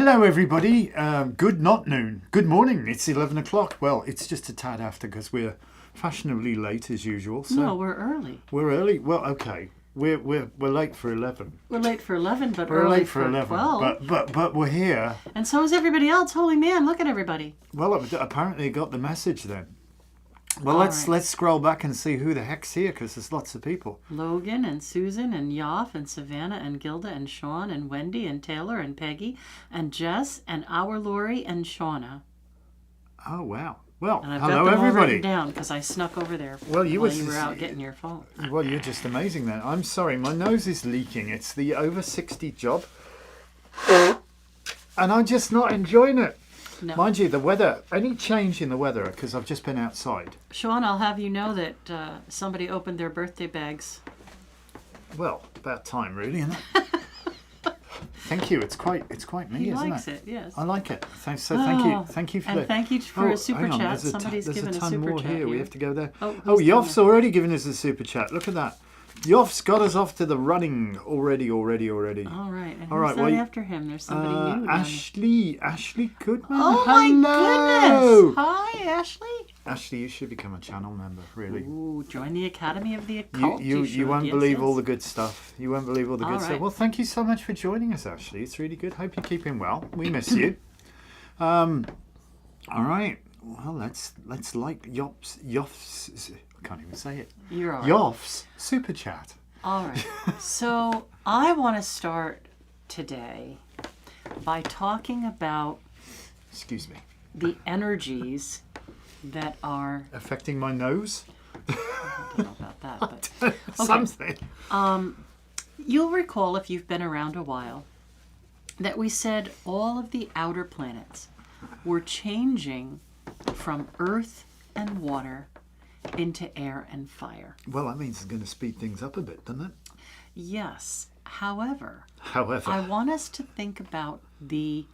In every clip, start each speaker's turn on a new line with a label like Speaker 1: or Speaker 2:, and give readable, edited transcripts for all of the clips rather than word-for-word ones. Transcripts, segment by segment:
Speaker 1: Hello, everybody. Good not noon. Good morning. It's 11 o'clock. Well, it's just a tad after because we're fashionably late as usual. So
Speaker 2: No, we're early.
Speaker 1: we're early. Well, okay. We're late for 11.
Speaker 2: We're late for 11, but
Speaker 1: We're
Speaker 2: early
Speaker 1: late for 11.
Speaker 2: 12.
Speaker 1: But we're here.
Speaker 2: And so is everybody else. Holy man, look at everybody.
Speaker 1: Well, apparently you got the message then. Well,
Speaker 2: All
Speaker 1: let's
Speaker 2: right.
Speaker 1: scroll back and see who the heck's here because there's lots of people.
Speaker 2: Logan and Susan and Yoff and Savannah and Gilda and Sean and Wendy and Taylor and Peggy and Jess and our Lori and Shauna.
Speaker 1: Oh, wow. Well,
Speaker 2: And I've
Speaker 1: hello,
Speaker 2: got them all
Speaker 1: everybody.
Speaker 2: written down because I snuck over there
Speaker 1: Well, you
Speaker 2: while
Speaker 1: was-
Speaker 2: you were out getting your phone.
Speaker 1: Well, you're just amazing then. I'm sorry, my nose is leaking. It's the over 60 job. And I'm just not enjoying it.
Speaker 2: No.
Speaker 1: Mind you, the weather, any change in the weather, because I've just been outside.
Speaker 2: Sean, I'll have you know that somebody opened their birthday bags.
Speaker 1: Well, about time, really, isn't it? Thank you. It's quite me,
Speaker 2: He
Speaker 1: isn't
Speaker 2: likes
Speaker 1: it?
Speaker 2: it, yes.
Speaker 1: I like it. Thank you for
Speaker 2: And
Speaker 1: that.
Speaker 2: thank you for a super
Speaker 1: hang on,
Speaker 2: chat.
Speaker 1: there's
Speaker 2: Somebody's
Speaker 1: there's
Speaker 2: given
Speaker 1: a
Speaker 2: a
Speaker 1: ton
Speaker 2: super
Speaker 1: more
Speaker 2: chat
Speaker 1: here. We
Speaker 2: here.
Speaker 1: have to go there.
Speaker 2: Oh,
Speaker 1: Oh,
Speaker 2: who's done
Speaker 1: Yoff's already given us a super chat. Look at that. Yoff's got us off to the running already.
Speaker 2: All right. And
Speaker 1: All
Speaker 2: who's
Speaker 1: right,
Speaker 2: that
Speaker 1: well,
Speaker 2: after him? There's somebody new. down there.
Speaker 1: Ashley Goodman.
Speaker 2: Oh
Speaker 1: Hello.
Speaker 2: my goodness! Hi, Ashley.
Speaker 1: Ashley, you should become a channel member, really.
Speaker 2: Ooh, join the Academy of the Occult.
Speaker 1: You won't
Speaker 2: Yes,
Speaker 1: believe
Speaker 2: yes.
Speaker 1: all the good stuff. You won't believe all the good
Speaker 2: All
Speaker 1: stuff.
Speaker 2: right.
Speaker 1: Well, thank you so much for joining us, Ashley. It's really good. Hope you're keeping well. We miss you. All right. Well, let's like Yoff's. I can't even say it.
Speaker 2: You're all right.
Speaker 1: Yoff's super chat.
Speaker 2: All right. So I want to start today by talking about
Speaker 1: Excuse me.
Speaker 2: the energies that are.
Speaker 1: Affecting my nose.
Speaker 2: I don't know about that, but
Speaker 1: Something.
Speaker 2: you'll recall if you've been around a while that we said all of the outer planets were changing from earth and water into air and fire.
Speaker 1: Well, that means it's going to speed things up a bit, doesn't it?
Speaker 2: Yes. However,
Speaker 1: However,
Speaker 2: I want us to think about the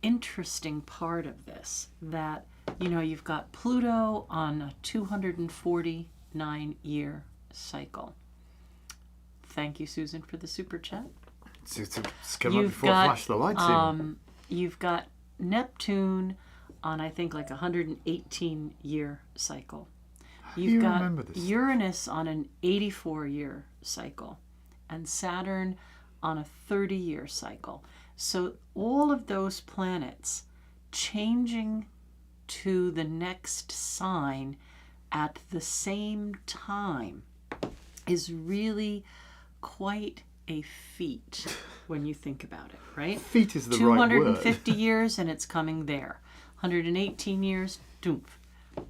Speaker 2: interesting part of this, that, you know, you've got Pluto on a 249-year cycle. Thank you, Susan, for the super chat.
Speaker 1: it's come up before I flash the lights in.
Speaker 2: You've got Neptune on, I think, like a 118-year cycle. You've got
Speaker 1: remember this?
Speaker 2: Uranus on an 84-year cycle, and Saturn on a 30-year cycle. So all of those planets changing to the next sign at the same time is really quite a feat when you think about it, right?
Speaker 1: Feet is the right word.
Speaker 2: 250 years and it's coming there. 118 years, doomph.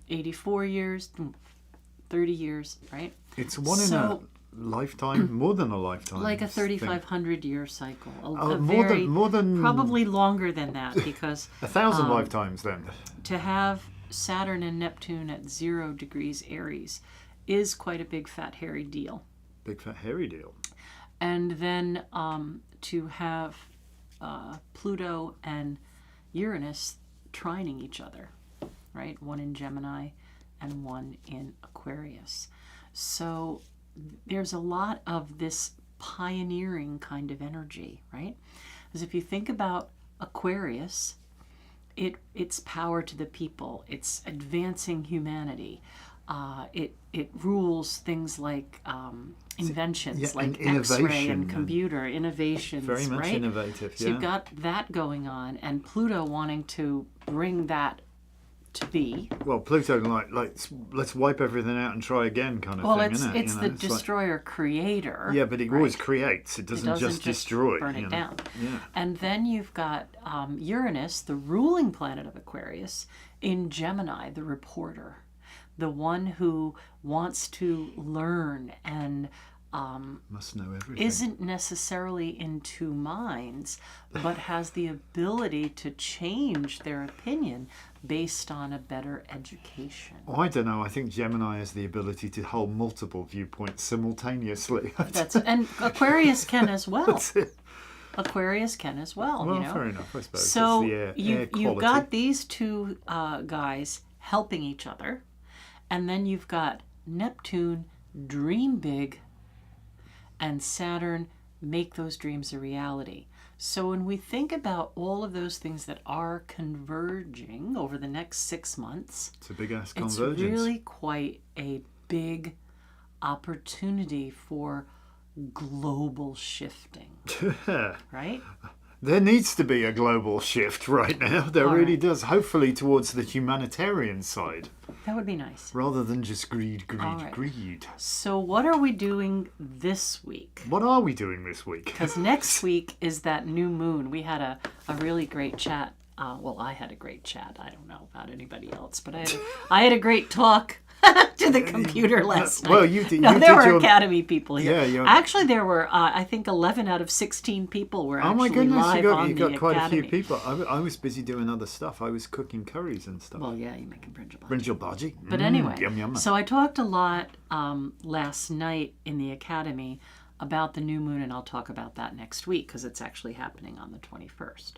Speaker 2: 84 years, doomph. 30 years, right?
Speaker 1: It's one in a lifetime, more than a lifetime.
Speaker 2: Like a
Speaker 1: thing.
Speaker 2: 3,500-year cycle.
Speaker 1: More than
Speaker 2: Probably longer than that, because
Speaker 1: 1,000 lifetimes. Then
Speaker 2: to have Saturn and Neptune at 0 degrees Aries is quite a big fat hairy deal.
Speaker 1: big fat hairy deal.
Speaker 2: And then to have Pluto and Uranus trining each other, right? One in Gemini and one in Aquarius. So there's a lot of this pioneering kind of energy, right? Because if you think about Aquarius, it's power to the people. It's advancing humanity. It rules things like inventions, like
Speaker 1: and
Speaker 2: X-ray
Speaker 1: innovation
Speaker 2: and computer innovations,
Speaker 1: very much
Speaker 2: right?
Speaker 1: innovative.
Speaker 2: So you've got that going on, and Pluto wanting to bring that to be.
Speaker 1: Well, Pluto like let's wipe everything out and try again kind of
Speaker 2: Well,
Speaker 1: thing,
Speaker 2: it's
Speaker 1: isn't it?
Speaker 2: it's
Speaker 1: You
Speaker 2: the
Speaker 1: know, like-
Speaker 2: destroyer creator.
Speaker 1: yeah, but it
Speaker 2: right?
Speaker 1: always creates. It doesn't just destroy.
Speaker 2: burn it
Speaker 1: you know.
Speaker 2: down.
Speaker 1: Yeah.
Speaker 2: And then you've got Uranus, the ruling planet of Aquarius, in Gemini, the reporter, the one who wants to learn and
Speaker 1: Must know everything.
Speaker 2: isn't necessarily in two minds, but has the ability to change their opinion based on a better education.
Speaker 1: Oh, I don't know. I think Gemini has the ability to hold multiple viewpoints simultaneously.
Speaker 2: And Aquarius can as well.
Speaker 1: That's it.
Speaker 2: Aquarius can as well.
Speaker 1: Well,
Speaker 2: you know?
Speaker 1: fair enough, I suppose.
Speaker 2: So
Speaker 1: it's the air
Speaker 2: you've
Speaker 1: quality.
Speaker 2: got these two guys helping each other, and then you've got Neptune dream big, and Saturn make those dreams a reality. So when we think about all of those things that are converging over the next 6 months,
Speaker 1: It's a big ass
Speaker 2: it's
Speaker 1: convergence.
Speaker 2: really quite a big opportunity for global shifting, right?
Speaker 1: There needs to be a global shift right now. There
Speaker 2: All
Speaker 1: really
Speaker 2: right.
Speaker 1: does. Hopefully towards the humanitarian side,
Speaker 2: That would be nice.
Speaker 1: rather than just greed, greed,
Speaker 2: All right.
Speaker 1: greed.
Speaker 2: So what are we doing this week?
Speaker 1: What are we doing this week?
Speaker 2: Because next week is that new moon. We had a really great chat. Well, I had a great chat. I don't know about anybody else, but I had a great talk to the computer last night.
Speaker 1: Well, you did.
Speaker 2: No,
Speaker 1: you
Speaker 2: there
Speaker 1: did
Speaker 2: were
Speaker 1: your...
Speaker 2: Academy people here.
Speaker 1: Yeah, you're-
Speaker 2: Actually, there were, I think, 11 out of 16 people were
Speaker 1: Oh my
Speaker 2: actually
Speaker 1: goodness,
Speaker 2: live
Speaker 1: you
Speaker 2: on
Speaker 1: got
Speaker 2: the
Speaker 1: quite
Speaker 2: Academy.
Speaker 1: a few people. I was busy doing other stuff. I was cooking curries and stuff.
Speaker 2: Well, yeah, you make a brinjal bhaji.
Speaker 1: Brinjal bhaji.
Speaker 2: But anyway,
Speaker 1: yum yum.
Speaker 2: so I talked a lot last night in the Academy about the new moon, and I'll talk about that next week because it's actually happening on the 21st.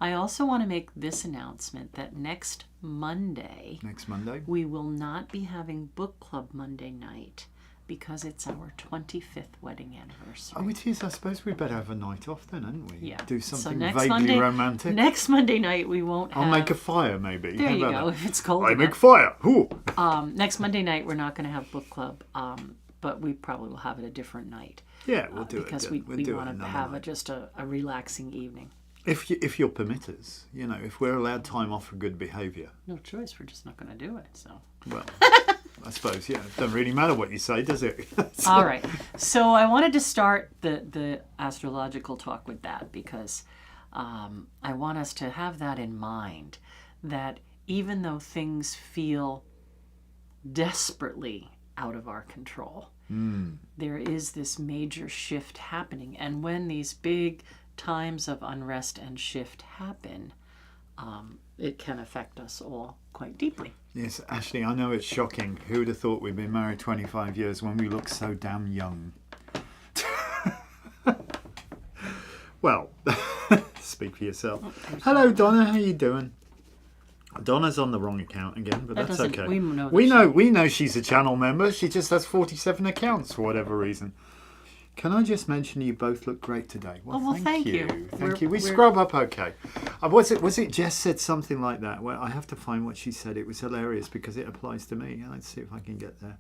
Speaker 2: I also want to make this announcement that next Monday,
Speaker 1: Next Monday.
Speaker 2: we will not be having book club Monday night because it's our 25th wedding anniversary.
Speaker 1: Oh, it is. I suppose we better have a night off then, hadn't we?
Speaker 2: Yeah.
Speaker 1: Do
Speaker 2: So
Speaker 1: something
Speaker 2: next
Speaker 1: vaguely
Speaker 2: Monday,
Speaker 1: romantic.
Speaker 2: Next Monday night we won't have.
Speaker 1: I'll make a fire, maybe.
Speaker 2: There
Speaker 1: How
Speaker 2: you
Speaker 1: about
Speaker 2: go.
Speaker 1: that?
Speaker 2: If it's cold
Speaker 1: I
Speaker 2: enough.
Speaker 1: make fire. Ooh.
Speaker 2: Next Monday night we're not going to have book club, but we probably will have it a different night.
Speaker 1: Yeah, we'll do
Speaker 2: because
Speaker 1: it.
Speaker 2: we
Speaker 1: We'll do it
Speaker 2: want to
Speaker 1: another
Speaker 2: have
Speaker 1: night.
Speaker 2: just a relaxing evening.
Speaker 1: If you'll permit us, if we're allowed time off for good behaviour.
Speaker 2: No choice. We're just not going to do it. So.
Speaker 1: Well, I suppose, yeah. It doesn't really matter what you say, does it?
Speaker 2: All right. So I wanted to start the astrological talk with that because I want us to have that in mind, that even though things feel desperately out of our control, there is this major shift happening. And when these big times of unrest and shift happen, it can affect us all quite deeply.
Speaker 1: Yes, Ashley, I know it's shocking. Who would have thought we'd been married 25 years when we look so damn young? Well, speak for yourself. Hello, Donna. How you doing? Donna's on the wrong account again, but
Speaker 2: That
Speaker 1: that's
Speaker 2: doesn't-
Speaker 1: okay.
Speaker 2: we know that
Speaker 1: We know she's a channel member. She just has 47 accounts for whatever reason. Can I just mention you both look great today?
Speaker 2: Well, thank you.
Speaker 1: Thank you. We
Speaker 2: We're-
Speaker 1: scrub up okay. Was it Jess said something like that? Well, I have to find what she said. It was hilarious because it applies to me. Let's see if I can get there.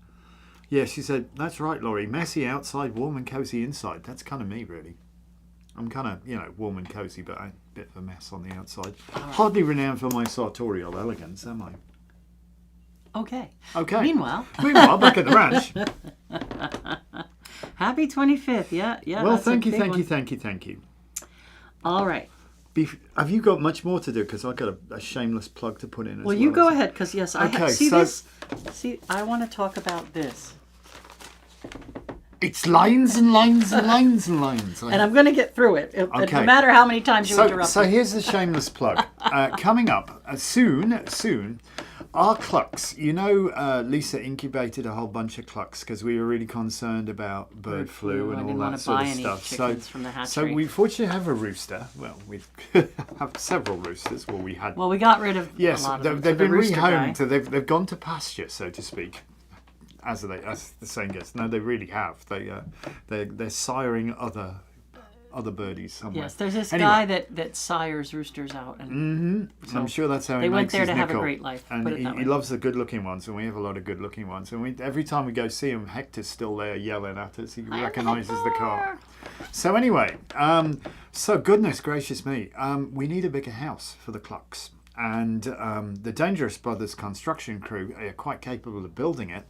Speaker 1: Yeah, she said, that's right, Laurie. Messy outside, warm and cozy inside. That's kind of me, really. I'm kind of, warm and cozy, but I'm a bit of a mess on the outside. Hardly renowned for my sartorial elegance, am I?
Speaker 2: Okay.
Speaker 1: Okay.
Speaker 2: Meanwhile,
Speaker 1: Back at the ranch.
Speaker 2: happy 25th. Yeah.
Speaker 1: Well,
Speaker 2: that's a
Speaker 1: thank you.
Speaker 2: big one. All right.
Speaker 1: Have you got much more to do? Because I've got a shameless plug to put in as well.
Speaker 2: Well, you go ahead, because yes, I
Speaker 1: Okay,
Speaker 2: see
Speaker 1: so-
Speaker 2: this. See, I want to talk about this,
Speaker 1: It's lines and lines and lines and lines.
Speaker 2: and I'm going to get through it,
Speaker 1: Okay.
Speaker 2: no matter how many times you interrupt
Speaker 1: So
Speaker 2: me.
Speaker 1: here's the shameless plug. Coming up soon, our clucks. Lisa incubated a whole bunch of clucks because we were really concerned about bird flu and all
Speaker 2: didn't
Speaker 1: that
Speaker 2: want to
Speaker 1: sort
Speaker 2: buy
Speaker 1: of
Speaker 2: any
Speaker 1: stuff.
Speaker 2: chickens from the
Speaker 1: So
Speaker 2: hatchery.
Speaker 1: we fortunately have a rooster. Well, we have several roosters. Well, we had.
Speaker 2: Well, we got rid of
Speaker 1: Yes,
Speaker 2: a lot of them.
Speaker 1: they've
Speaker 2: So the
Speaker 1: been
Speaker 2: rooster guy-
Speaker 1: rehomed. So they've gone to pasture, so to speak, as the saying goes. No, they really have. They're siring other birdies somewhere.
Speaker 2: Yes, there's this
Speaker 1: Anyway.
Speaker 2: guy that sires roosters out, and
Speaker 1: So I'm sure that's how
Speaker 2: they
Speaker 1: he
Speaker 2: went
Speaker 1: makes
Speaker 2: there
Speaker 1: his
Speaker 2: to have a
Speaker 1: nickel.
Speaker 2: great life,
Speaker 1: And
Speaker 2: put it
Speaker 1: he,
Speaker 2: that way.
Speaker 1: he loves the good-looking ones, and we have a lot of good-looking ones. And every time we go see him, Hector's still there yelling at us. He recognises the car. So anyway, so goodness gracious me, we need a bigger house for the clucks. And the Dangerous Brothers construction crew are quite capable of building it.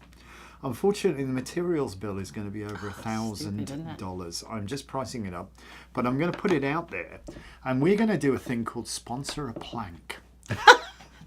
Speaker 1: Unfortunately, the materials bill is going to be over $1,000. I'm just pricing it up, but I'm going to put it out there, and we're going to do a thing called sponsor a plank.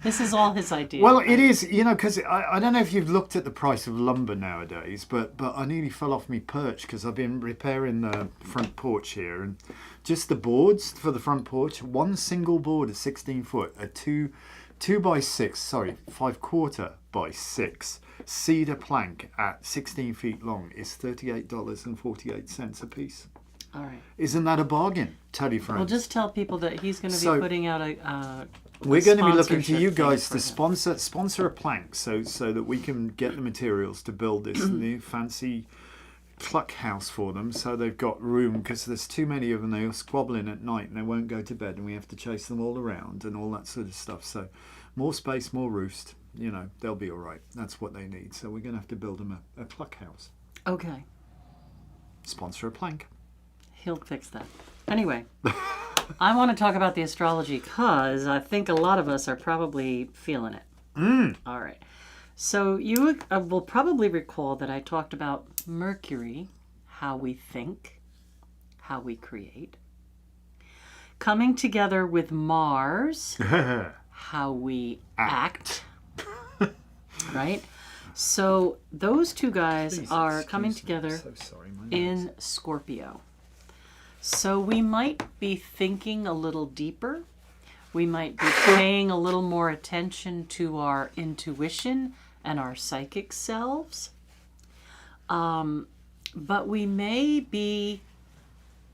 Speaker 2: this is all his idea.
Speaker 1: Well, it is, because I don't know if you've looked at the price of lumber nowadays, but I nearly fell off me perch because I've been repairing the front porch here, and just the boards for the front porch, one single board is 16 foot, a 5/4 by 6 cedar plank at 16 feet long is $38.48 a piece.
Speaker 2: all right.
Speaker 1: Isn't that a bargain? Tell your friends.
Speaker 2: Well, just tell people that he's going to be
Speaker 1: So-
Speaker 2: putting out a
Speaker 1: We're going to be looking to
Speaker 2: sponsorship
Speaker 1: you
Speaker 2: thing
Speaker 1: guys
Speaker 2: for
Speaker 1: to
Speaker 2: him.
Speaker 1: sponsor a plank so that we can get the materials to build this new fancy cluck house for them, so they've got room, because there's too many of them. They'll squabble in at night and they won't go to bed, and we have to chase them all around and all that sort of stuff. So more space, more roost, they'll be all right. That's what they need. So we're going to have to build them a cluck house.
Speaker 2: Okay.
Speaker 1: Sponsor a plank.
Speaker 2: He'll fix that. Anyway, I want to talk about the astrology because I think a lot of us are probably feeling it. All right. So you will probably recall that I talked about Mercury, how we think, how we create, coming together with Mars, how we act, right? So those two guys are coming together in Scorpio. So we might be thinking a little deeper. We might be paying a little more attention to our intuition and our psychic selves. But we may be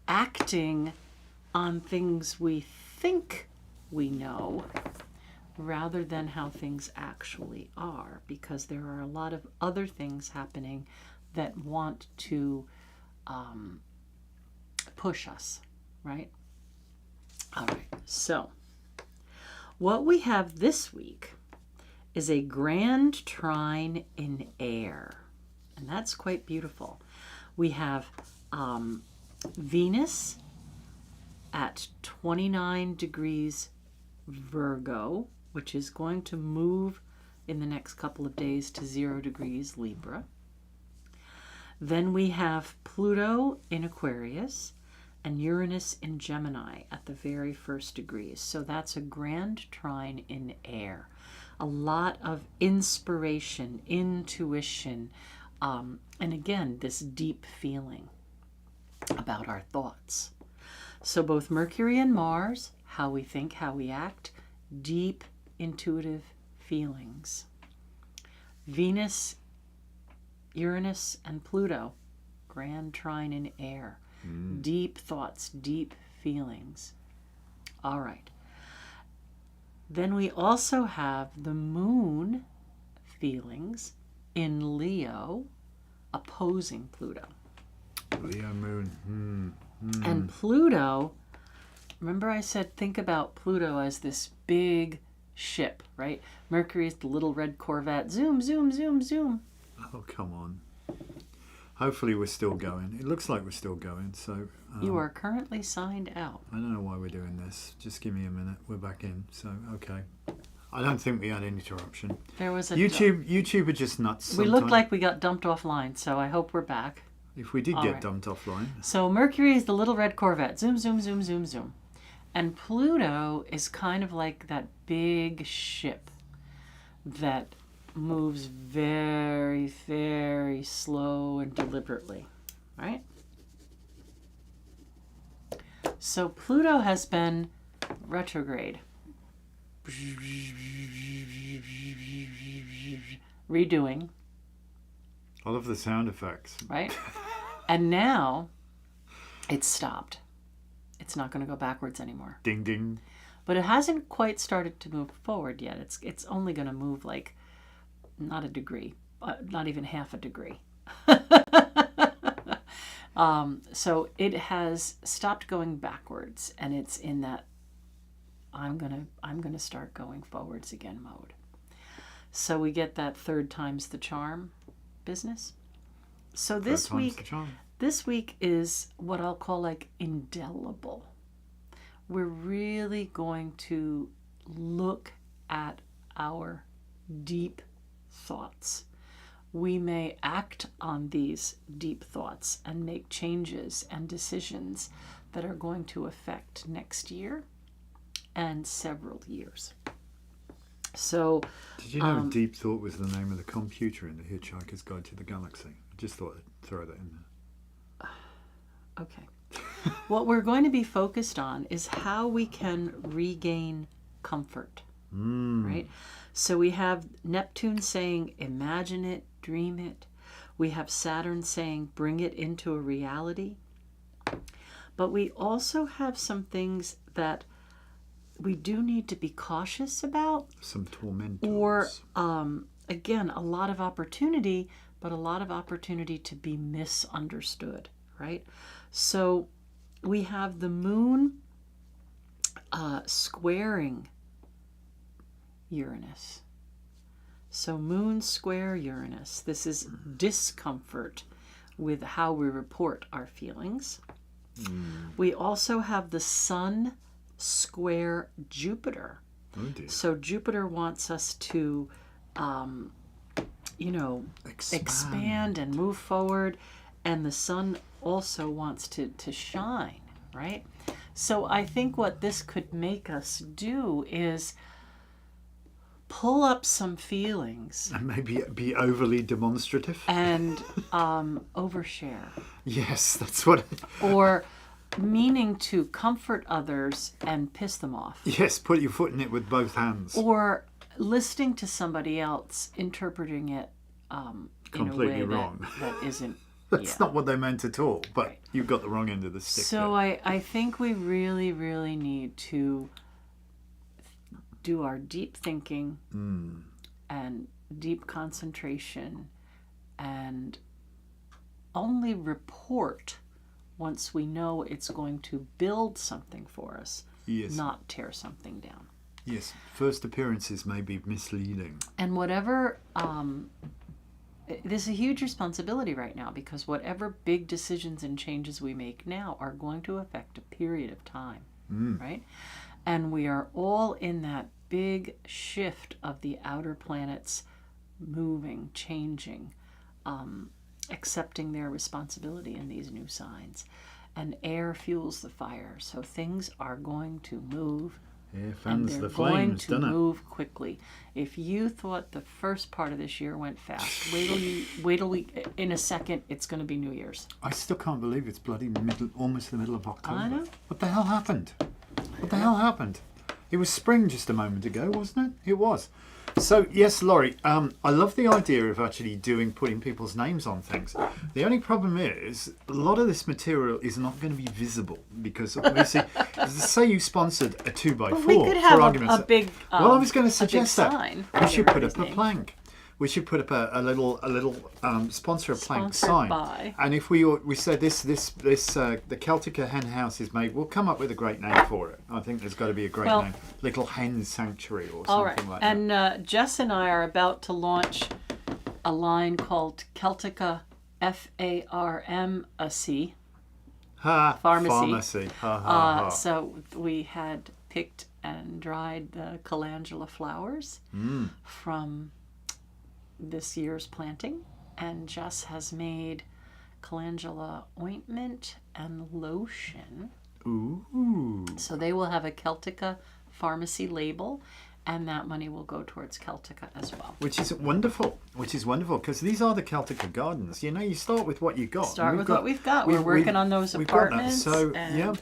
Speaker 2: acting on things we think we know rather than how things actually are, because there are a lot of other things happening that want to push us, right? All right, so what we have this week is a grand trine in air, and that's quite beautiful. We have Venus at 29 degrees Virgo, which is going to move in the next couple of days to 0 degrees Libra. Then we have Pluto in Aquarius and Uranus in Gemini at the very first degrees. So that's a grand trine in air. A lot of inspiration, intuition, and again, this deep feeling about our thoughts. So both Mercury and Mars, how we think, how we act, deep intuitive feelings. Venus, Uranus, and Pluto, grand trine in air. Deep thoughts, deep feelings. All right. Then we also have the moon feelings in Leo opposing Pluto.
Speaker 1: Leo moon.
Speaker 2: And Pluto, remember I said think about Pluto as this big ship, right? Mercury is the little red Corvette. Zoom, zoom, zoom, zoom.
Speaker 1: Oh, come on. Hopefully we're still going. It looks like we're still going. So
Speaker 2: you are currently signed out.
Speaker 1: I don't know why we're doing this. Just give me a minute. We're back in. So, okay. I don't think we had any interruption.
Speaker 2: There was a
Speaker 1: YouTube are just nuts sometimes.
Speaker 2: We looked like we got dumped offline, so I hope we're back.
Speaker 1: If we did get dumped offline.
Speaker 2: So Mercury is the little red Corvette. Zoom, zoom, zoom, zoom, zoom. And Pluto is kind of like that big ship that moves very, very slow and deliberately, right? So Pluto has been retrograde. Redoing.
Speaker 1: I love the sound effects.
Speaker 2: Right? And now it's stopped. It's not going to go backwards anymore.
Speaker 1: Ding, ding.
Speaker 2: But it hasn't quite started to move forward yet. It's only going to move like not a degree, not even half a degree. So it has stopped going backwards, and it's in that I'm gonna start going forwards again mode. So we get that third time's the charm business. So this week is what I'll call like indelible. We're really going to look at our deep thoughts. We may act on these deep thoughts and make changes and decisions that are going to affect next year and several years. So,
Speaker 1: did you know Deep Thought was the name of the computer in The Hitchhiker's Guide to the Galaxy? I just thought I'd throw that in there.
Speaker 2: Okay. What we're going to be focused on is how we can regain comfort, right? So we have Neptune saying, imagine it, dream it. We have Saturn saying, bring it into a reality. But we also have some things that we do need to be cautious about.
Speaker 1: Some tormentors.
Speaker 2: Or, again, a lot of opportunity, but a lot of opportunity to be misunderstood, right? So we have the moon squaring Uranus. So moon square Uranus. This is discomfort with how we report our feelings. We also have the sun square Jupiter.
Speaker 1: Oh dear.
Speaker 2: So Jupiter wants us to, expand and move forward. And the sun also wants to shine, right? So I think what this could make us do is pull up some feelings
Speaker 1: And maybe be overly demonstrative.
Speaker 2: and overshare,
Speaker 1: Yes, that's what.
Speaker 2: or meaning to comfort others and piss them off,
Speaker 1: Yes, put your foot in it with both hands.
Speaker 2: or listening to somebody else interpreting it
Speaker 1: Completely
Speaker 2: in a way
Speaker 1: wrong.
Speaker 2: that isn't.
Speaker 1: That's not what they meant at all. But
Speaker 2: Right.
Speaker 1: you got the wrong end of the stick.
Speaker 2: So
Speaker 1: there.
Speaker 2: I think we really, really need to do our deep thinking and deep concentration and only report once we know it's going to build something for us,
Speaker 1: Yes.
Speaker 2: not tear something down.
Speaker 1: Yes. First appearances may be misleading.
Speaker 2: And whatever, there's a huge responsibility right now, because whatever big decisions and changes we make now are going to affect a period of time, right? And we are all in that big shift of the outer planets moving, changing, accepting their responsibility in these new signs. And air fuels the fire, so things are going to move.
Speaker 1: Air
Speaker 2: And
Speaker 1: fans
Speaker 2: they're
Speaker 1: the
Speaker 2: going
Speaker 1: flames,
Speaker 2: to
Speaker 1: doesn't it?
Speaker 2: move quickly. If you thought the first part of this year went fast, wait till we, in a second, it's going to be New Year's.
Speaker 1: I still can't believe it's bloody almost the middle of October.
Speaker 2: I know.
Speaker 1: What the hell happened? What the hell happened? It was spring just a moment ago, wasn't it? It was. So, yes, Laurie, I love the idea of actually putting people's names on things. The only problem is, a lot of this material is not going to be visible because, obviously, say you sponsored a 2x4,
Speaker 2: We could
Speaker 1: for
Speaker 2: have
Speaker 1: argument's
Speaker 2: a
Speaker 1: sake.
Speaker 2: big
Speaker 1: Well, I was going to
Speaker 2: a big
Speaker 1: suggest that.
Speaker 2: sign
Speaker 1: We
Speaker 2: with
Speaker 1: should put up a
Speaker 2: everybody's
Speaker 1: plank. We should put up a little sponsor a plank
Speaker 2: Sponsored
Speaker 1: sign.
Speaker 2: by.
Speaker 1: And if we said this the Celtica hen house is made, we'll come up with a great name for it. I think there's got to be a great name, Little Hen Sanctuary or something
Speaker 2: All right.
Speaker 1: like that.
Speaker 2: And Jess and I are about to launch a line called Celtica Pharmacy.
Speaker 1: Pharmacy. Ha, ha, ha.
Speaker 2: So we had picked and dried the calendula flowers from this year's planting, and Jess has made calendula ointment and lotion.
Speaker 1: Ooh.
Speaker 2: So they will have a Celtica Pharmacy label, and that money will go towards Celtica as well.
Speaker 1: Which is wonderful, because these are the Celtica gardens. You know, you start with what you got.
Speaker 2: Start with what we've got. We're working on those
Speaker 1: we've got that.
Speaker 2: apartments.
Speaker 1: So,
Speaker 2: and
Speaker 1: yeah.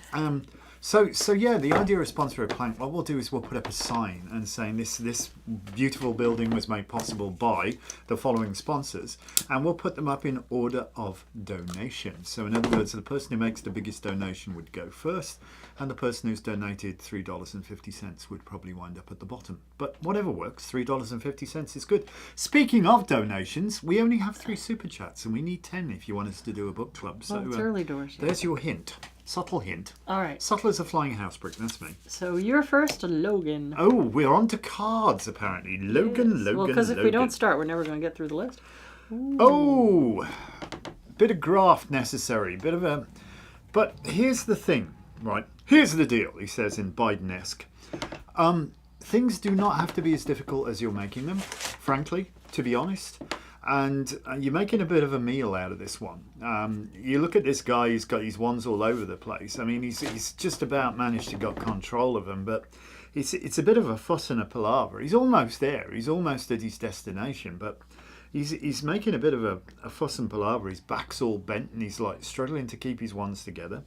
Speaker 1: So yeah, the idea of sponsor a plank, what we'll do is we'll put up a sign and saying this beautiful building was made possible by the following sponsors, and we'll put them up in order of donation. So in other words, the person who makes the biggest donation would go first, and the person who's donated $3.50 would probably wind up at the bottom. But whatever works, $3.50 is good. Speaking of donations, we only have 3 super chats, and we need 10 if you want us to do a book club. So
Speaker 2: well, it's early doors. Yeah.
Speaker 1: there's your hint. Subtle hint.
Speaker 2: All right.
Speaker 1: Subtle as a flying house brick, that's me.
Speaker 2: So you're first, Logan.
Speaker 1: Oh, we're on to cards, apparently. Logan.
Speaker 2: Well, because if we don't start, we're never going to get through the list.
Speaker 1: Oh, bit of graft necessary. But here's the thing, right? Here's the deal, he says in Biden-esque. Things do not have to be as difficult as you're making them, frankly, to be honest. And you're making a bit of a meal out of this one. You look at this guy, he's got his wands all over the place. I mean, he's just about managed to get control of them, but it's a bit of a fuss and a palaver. He's almost there. He's almost at his destination, but he's making a bit of a fuss and palaver. His back's all bent and he's like struggling to keep his wands together.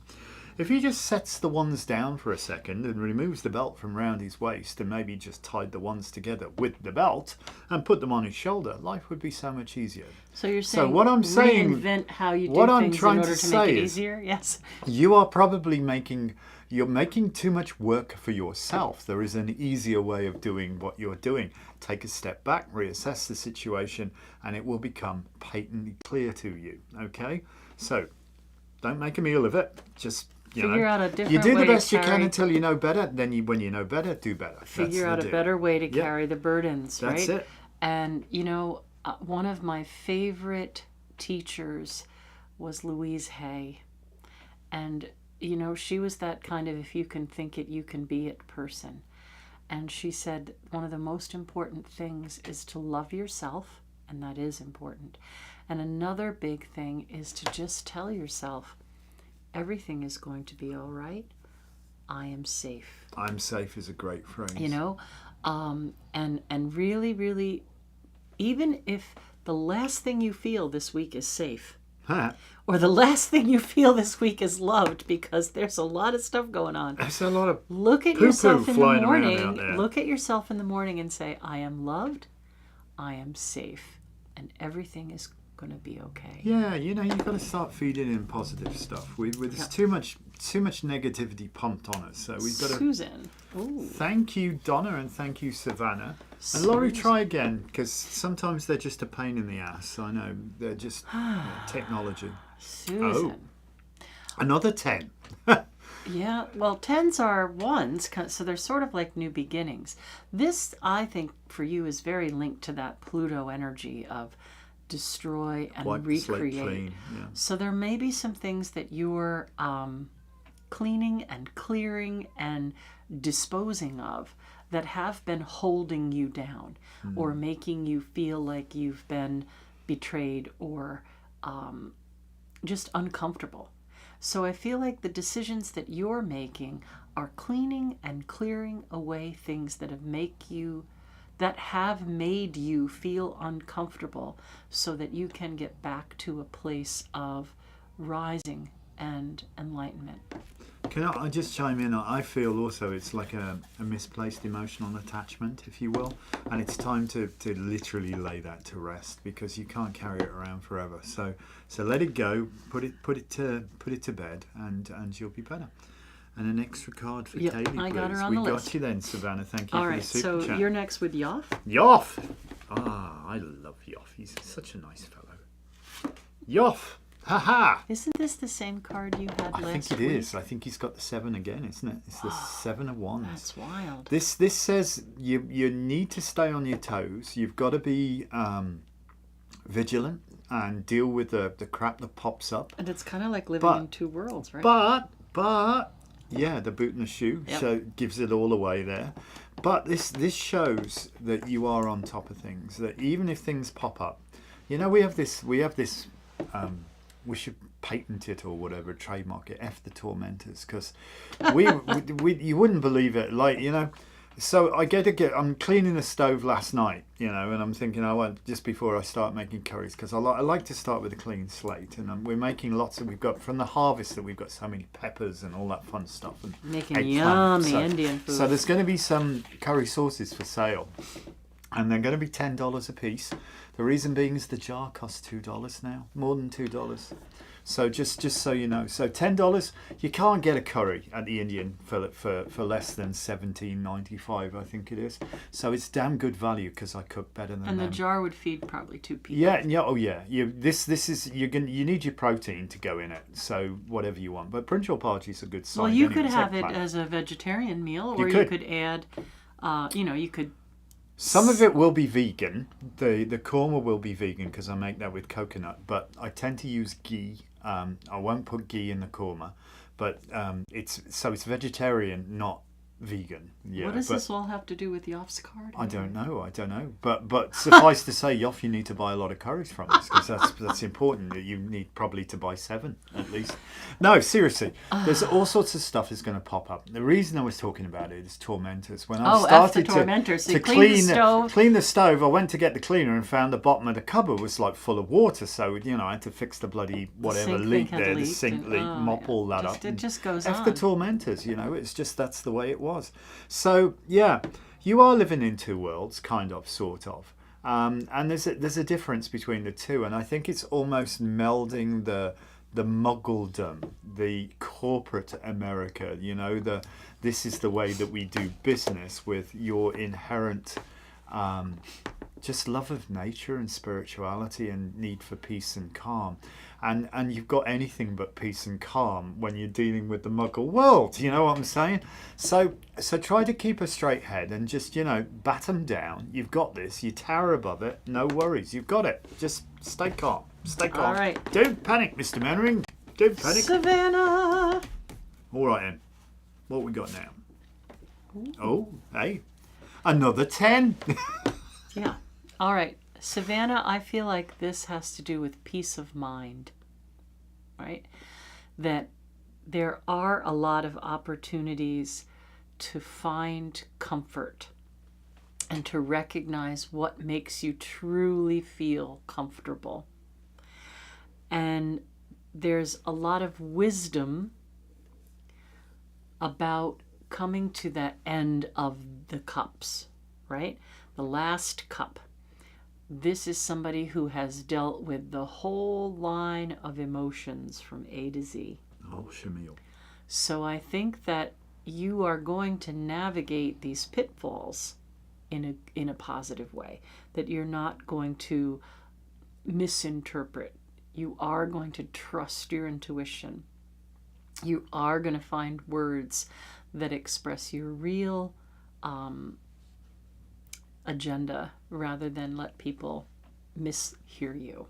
Speaker 1: If he just sets the wands down for a second and removes the belt from round his waist and maybe just tied the wands together with the belt and put them on his shoulder, life would be so much easier.
Speaker 2: So you're saying
Speaker 1: what I'm saying,
Speaker 2: reinvent how you do
Speaker 1: what I'm
Speaker 2: things
Speaker 1: trying
Speaker 2: in order
Speaker 1: to
Speaker 2: to make
Speaker 1: say
Speaker 2: it
Speaker 1: is,
Speaker 2: easier? Yes.
Speaker 1: You are probably making you're making too much work for yourself. There is an easier way of doing what you're doing. Take a step back, reassess the situation, and it will become patently clear to you. Okay? So, don't make a meal of it. Just,
Speaker 2: figure out a different
Speaker 1: you do
Speaker 2: way
Speaker 1: the
Speaker 2: to
Speaker 1: best you can
Speaker 2: carry-
Speaker 1: until you know better. Then when you know better, do better.
Speaker 2: Figure out a better way to carry the burdens, right?
Speaker 1: That's it.
Speaker 2: And, one of my favorite teachers was Louise Hay. And, she was that kind of if you can think it, you can be it person. And she said one of the most important things is to love yourself, and that is important. And another big thing is to just tell yourself, everything is going to be all right. I am safe.
Speaker 1: I'm safe is a great phrase.
Speaker 2: And really, really, even if the last thing you feel this week is safe, or the last thing you feel this week is loved, because there's a lot of stuff going on.
Speaker 1: There's a lot of
Speaker 2: Look at yourself in the morning. Look at yourself in the morning and say, I am loved, I am safe, and everything is going to be okay.
Speaker 1: Yeah, you've got to start feeding in positive stuff. There's too much negativity pumped on us. So we've got to.
Speaker 2: Susan. Ooh.
Speaker 1: Thank you, Donna, and thank you, Savannah. And Laurie, try again, because sometimes they're just a pain in the ass. I know they're just technology.
Speaker 2: Susan.
Speaker 1: Oh, another 10.
Speaker 2: Yeah, well, 10s are 1s, so they're sort of like new beginnings. This, I think, for you is very linked to that Pluto energy of destroy and
Speaker 1: Wipe the slate
Speaker 2: recreate.
Speaker 1: clean, yeah.
Speaker 2: So there may be some things that you're cleaning and clearing and disposing of that have been holding you down or making you feel like you've been betrayed or just uncomfortable. So I feel like the decisions that you're making are cleaning and clearing away things that have made you feel uncomfortable, so that you can get back to a place of rising and enlightenment.
Speaker 1: Can I just chime in? I feel also it's like a misplaced emotional attachment, if you will, and it's time to literally lay that to rest, because you can't carry it around forever. So let it go, put it to bed, and you'll be better. And an extra card for Kaylee, please.
Speaker 2: I got her on the list.
Speaker 1: We got you then, Savannah. Thank you
Speaker 2: All
Speaker 1: for
Speaker 2: right,
Speaker 1: the super chat.
Speaker 2: so you're next with Yoff.
Speaker 1: Yoff! I love Yoff. He's such a nice fellow. Yoff! Ha-ha!
Speaker 2: Isn't this the same card you had last week?
Speaker 1: I think it is. I think he's got the 7 again, isn't it? It's the 7 of Wands.
Speaker 2: That's wild.
Speaker 1: This says you need to stay on your toes. You've got to be vigilant and deal with the crap that pops up.
Speaker 2: And it's kind of like living in two worlds, right?
Speaker 1: But yeah, the boot and the shoe gives it all away there. But this shows that you are on top of things. That even if things pop up, we have this. We should patent it or whatever, trademark it. F the tormentors, because we you wouldn't believe it. So I'm cleaning the stove last night, and I'm thinking just before I start making curries, because I like to start with a clean slate, and we're making we've got from the harvest that we've got so many peppers and all that fun stuff, and
Speaker 2: making yummy Indian food.
Speaker 1: So there's going to be some curry sauces for sale, and they're going to be $10 a piece. The reason being is the jar costs $2 now, more than $2. So just so you know, so $10, you can't get a curry at the Indian for less than $17.95, I think it is. So it's damn good value, because I cook better than them.
Speaker 2: And the jar would feed probably 2 people.
Speaker 1: Yeah, oh yeah. You need your protein to go in it. So whatever you want, but brinjal party's a good side.
Speaker 2: Well, you could have it as a vegetarian meal, or you could add, you could.
Speaker 1: Some of it will be vegan. The korma will be vegan, because I make that with coconut. But I tend to use ghee. I won't put ghee in the korma, but it's vegetarian, not vegan. Yeah.
Speaker 2: What does this all have to do with Yoff's card?
Speaker 1: I don't know. But suffice to say, Yoff, you need to buy a lot of curries from us, because that's important. You need probably to buy 7 at least. No, seriously, there's all sorts of stuff that's going to pop up. The reason I was talking about it is tormentors. When I started to clean the stove, I went to get the cleaner and found the bottom of the cupboard was like full of water. So I had to fix the bloody whatever leak there, the sink leak, mop all that up.
Speaker 2: It just goes on.
Speaker 1: F the tormentors. It's just that's the way it was. So yeah, you are living in two worlds, kind of, sort of, and there's a difference between the two, and I think it's almost melding the the muggledom, the corporate America, you know, this is the way that we do business, with your inherent just love of nature and spirituality and need for peace and calm. And you've got anything but peace and calm when you're dealing with the muggle world, you know what I'm saying? So try to keep a straight head and just, you know, bat them down. You've got this. You tower above it. No worries. You've got it. Just stay calm. Stay calm.
Speaker 2: All right.
Speaker 1: Don't panic, Mr. Mannering. Don't panic.
Speaker 2: Savannah.
Speaker 1: All right, then. What we got now? Ooh. Oh, hey. Another 10.
Speaker 2: Yeah. All right. Savannah, I feel like this has to do with peace of mind, right? That there are a lot of opportunities to find comfort and to recognize what makes you truly feel comfortable. And there's a lot of wisdom about coming to that end of the cups, right? The last cup. This is somebody who has dealt with the whole line of emotions from A to Z.
Speaker 1: Oh, Shamil.
Speaker 2: So I think that you are going to navigate these pitfalls in a positive way, that you're not going to misinterpret. You are going to trust your intuition. You are going to find words that express your real agenda rather than let people mishear you.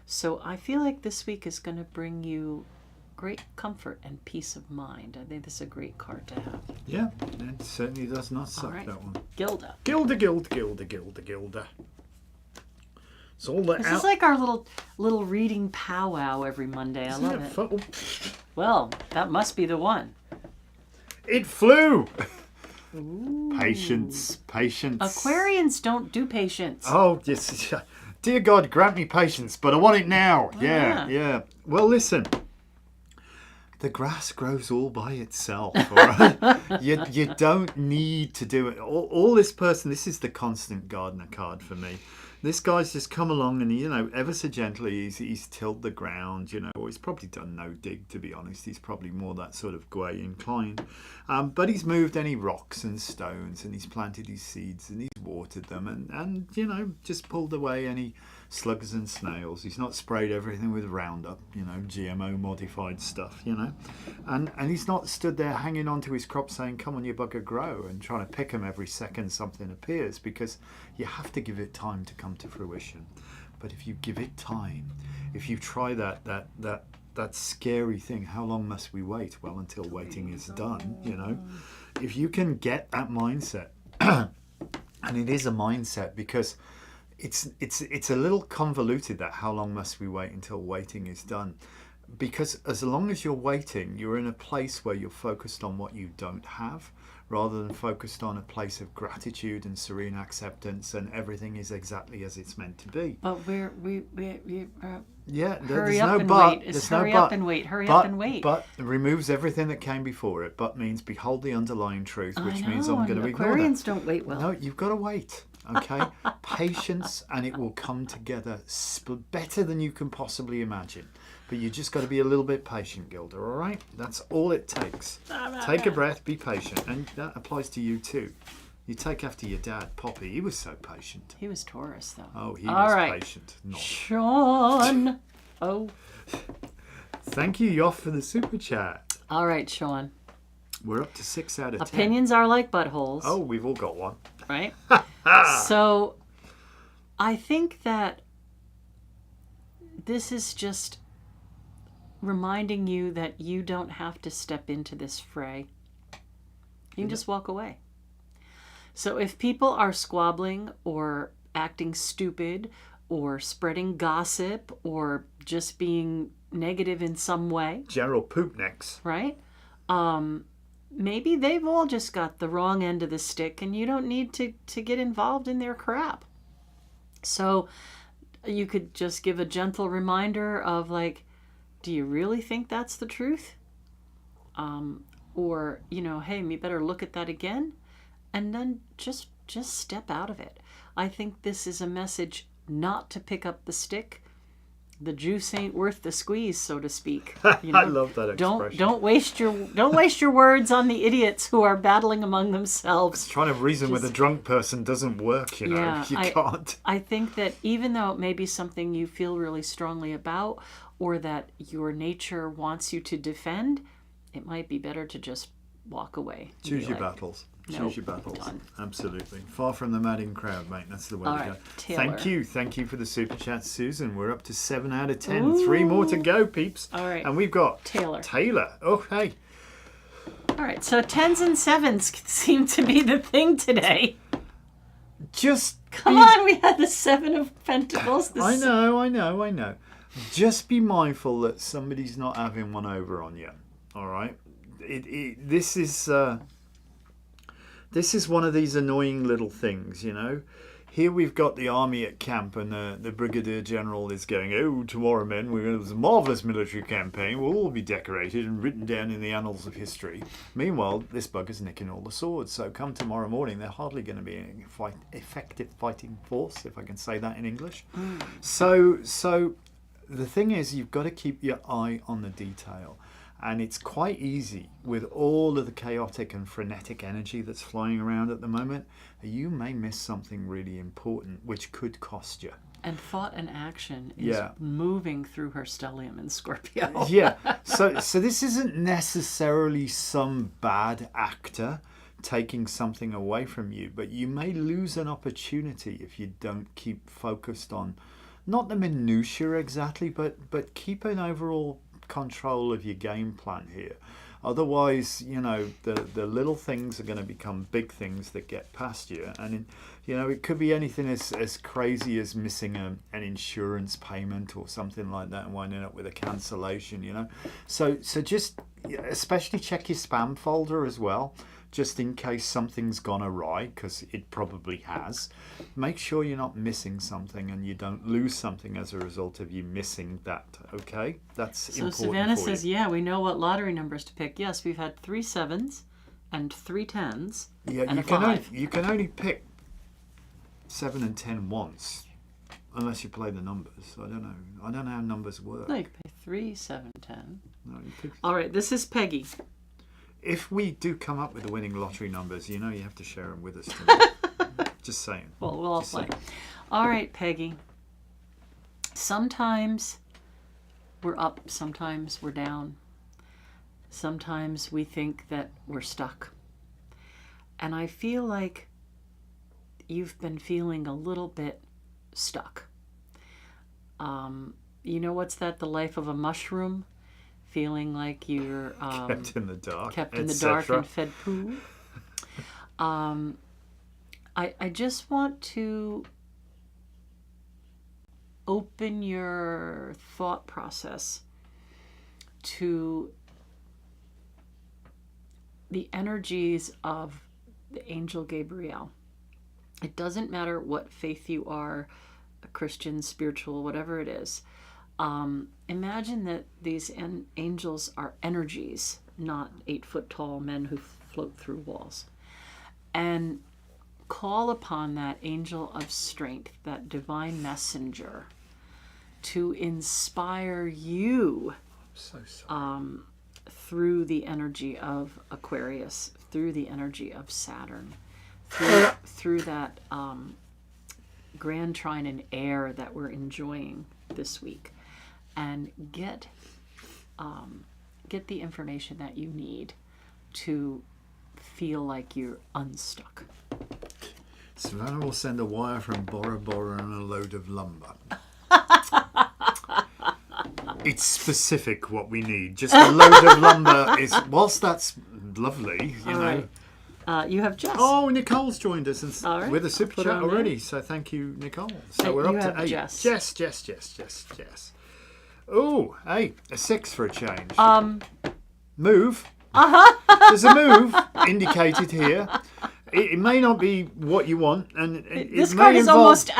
Speaker 2: So I feel like this week is going to bring you great comfort and peace of mind. I think this is a great card to have.
Speaker 1: Yeah, it certainly does not suck,
Speaker 2: right.
Speaker 1: that one.
Speaker 2: Gilda.
Speaker 1: Gilda. It's all that
Speaker 2: This is like our little reading powwow every Monday. I love it. Well, that must be the one.
Speaker 1: It flew!
Speaker 2: Ooh.
Speaker 1: Patience.
Speaker 2: Aquarians don't do patience.
Speaker 1: Oh, yes. Dear God, grant me patience, but I want it now. Yeah. Well, listen. The grass grows all by itself, all right? you don't need to do it. All this person, this is the constant gardener card for me. This guy's just come along and, you know, ever so gently, he's tilled the ground, you know, or he's probably done no dig, to be honest. He's probably more that sort of grey inclined. But he's moved any rocks and stones, and he's planted his seeds, and he's watered them, and you know, just pulled away any slugs and snails. He's not sprayed everything with Roundup, you know, GMO modified stuff, you know. And he's not stood there hanging on to his crop saying, come on, you bugger, grow, and trying to pick them every second something appears, because you have to give it time to come to fruition. But if you give it time, if you try that scary thing, how long must we wait? Well, until waiting is done, you know. If you can get that mindset, and it is a mindset, because it's a little convoluted, that how long must we wait until waiting is done. Because as long as you're waiting, you're in a place where you're focused on what you don't have, rather than focused on a place of gratitude and serene acceptance, and everything is exactly as it's meant to be.
Speaker 2: But
Speaker 1: Yeah,
Speaker 2: hurry
Speaker 1: there's
Speaker 2: up
Speaker 1: no
Speaker 2: and
Speaker 1: but.
Speaker 2: wait. It's
Speaker 1: There's no
Speaker 2: hurry
Speaker 1: but.
Speaker 2: up and wait. Hurry up and wait.
Speaker 1: But removes everything that came before it. But means behold the underlying truth, which means I'm going to ignore that.
Speaker 2: Aquarians don't wait well.
Speaker 1: No, you've got to wait. Okay, patience, and it will come together better than you can possibly imagine. But you just got to be a little bit patient, Gilda. All right, that's all it takes. Take a breath, be patient, and that applies to you too. You take after your dad, Poppy. He was so patient.
Speaker 2: He was Taurus, though.
Speaker 1: Oh, he
Speaker 2: all
Speaker 1: was
Speaker 2: right.
Speaker 1: patient. Not.
Speaker 2: Sean. Oh.
Speaker 1: Thank you, Yoff, for the super chat.
Speaker 2: All right, Sean.
Speaker 1: We're up to 6 out of 10.
Speaker 2: Opinions are like buttholes.
Speaker 1: Oh, we've all got one.
Speaker 2: Right? So, I think that this is just reminding you that you don't have to step into this fray. You can just walk away. So if people are squabbling or acting stupid or spreading gossip or just being negative in some way,
Speaker 1: General Poopnecks.
Speaker 2: right? Maybe they've all just got the wrong end of the stick, and you don't need to get involved in their crap. So you could just give a gentle reminder of, like, do you really think that's the truth? Or, you know, hey, you better look at that again. And then just step out of it. I think this is a message not to pick up the stick the juice ain't worth the squeeze, so to speak. You
Speaker 1: I love that expression.
Speaker 2: Don't waste your words on the idiots who are battling among themselves.
Speaker 1: Trying to reason with a drunk person doesn't work, you know.
Speaker 2: Yeah,
Speaker 1: You can't.
Speaker 2: I think that even though it may be something you feel really strongly about, or that your nature wants you to defend, it might be better to just walk away.
Speaker 1: Choose your battles. Choose your battles.
Speaker 2: Done.
Speaker 1: Absolutely. Far from the madding crowd, mate. That's the way
Speaker 2: All
Speaker 1: to go.
Speaker 2: right, Taylor.
Speaker 1: Thank you for the super chat, Susan. We're up to 7 out of 10. Ooh. 3 more to go, peeps.
Speaker 2: All right.
Speaker 1: And we've got
Speaker 2: Taylor.
Speaker 1: Oh, hey.
Speaker 2: All right. So 10s and 7s seem to be the thing today. Come on, we had the 7 of Pentacles.
Speaker 1: I know. Just be mindful that somebody's not having one over on you. All right. This is one of these annoying little things, you know. Here we've got the army at camp, and the Brigadier General is going, "Oh, tomorrow, men, it was a marvellous military campaign. We'll all be decorated and written down in the annals of history." Meanwhile, this bugger's nicking all the swords. So come tomorrow morning, they're hardly going to be an effective fighting force, if I can say that in English. So the thing is, you've got to keep your eye on the detail. And it's quite easy with all of the chaotic and frenetic energy that's flying around at the moment. You may miss something really important, which could cost you.
Speaker 2: And thought and action is moving through her stellium in Scorpio.
Speaker 1: Yeah. So this isn't necessarily some bad actor taking something away from you, but you may lose an opportunity if you don't keep focused on not the minutiae exactly, but keep an overall control of your game plan here. Otherwise, you know, the little things are going to become big things that get past you. And you know, it could be anything as crazy as missing an insurance payment or something like that and winding up with a cancellation, you know. So just especially check your spam folder as well, just in case something's gone awry, because it probably has. Make sure you're not missing something and you don't lose something as a result of you missing that, okay? That's important.
Speaker 2: So Savannah says, yeah, we know what lottery numbers to pick. Yes, we've had 3 7s and 3 10s and a 5.
Speaker 1: You can only pick 7 and 10 once, unless you play the numbers. I don't know how numbers work.
Speaker 2: No, you can pay 3, 7, 10.
Speaker 1: No, you pick...
Speaker 2: All right, this is Peggy.
Speaker 1: If we do come up with the winning lottery numbers, you know you have to share them with us tonight. Just saying.
Speaker 2: Well, we'll all play. All right, Peggy. Sometimes we're up, sometimes we're down. Sometimes we think that we're stuck. And I feel like you've been feeling a little bit stuck. You know what's that? The life of a mushroom? Feeling like you're
Speaker 1: kept in the dark,
Speaker 2: and fed poo. I just want to open your thought process to the energies of the angel Gabriel. It doesn't matter what faith you are, a Christian, spiritual, whatever it is. Imagine that these angels are energies, not 8-foot tall men who float through walls. And call upon that angel of strength, that divine messenger, to inspire you through the energy of Aquarius, through the energy of Saturn, through that grand trine in air that we're enjoying this week. And get the information that you need to feel like you're unstuck.
Speaker 1: Savannah will send a wire from Bora Bora and a load of lumber. It's specific what we need. Just a load of lumber is, whilst that's lovely, you know.
Speaker 2: Right. You have Jess.
Speaker 1: Oh, Nicole's joined us with a super chat already.
Speaker 2: There.
Speaker 1: So thank you, Nicole. So we're up to 8.
Speaker 2: Jess.
Speaker 1: Jess. Oh, hey, a 6 for a change. Move. There's a move indicated here. It may not be what you want, and
Speaker 2: this card is almost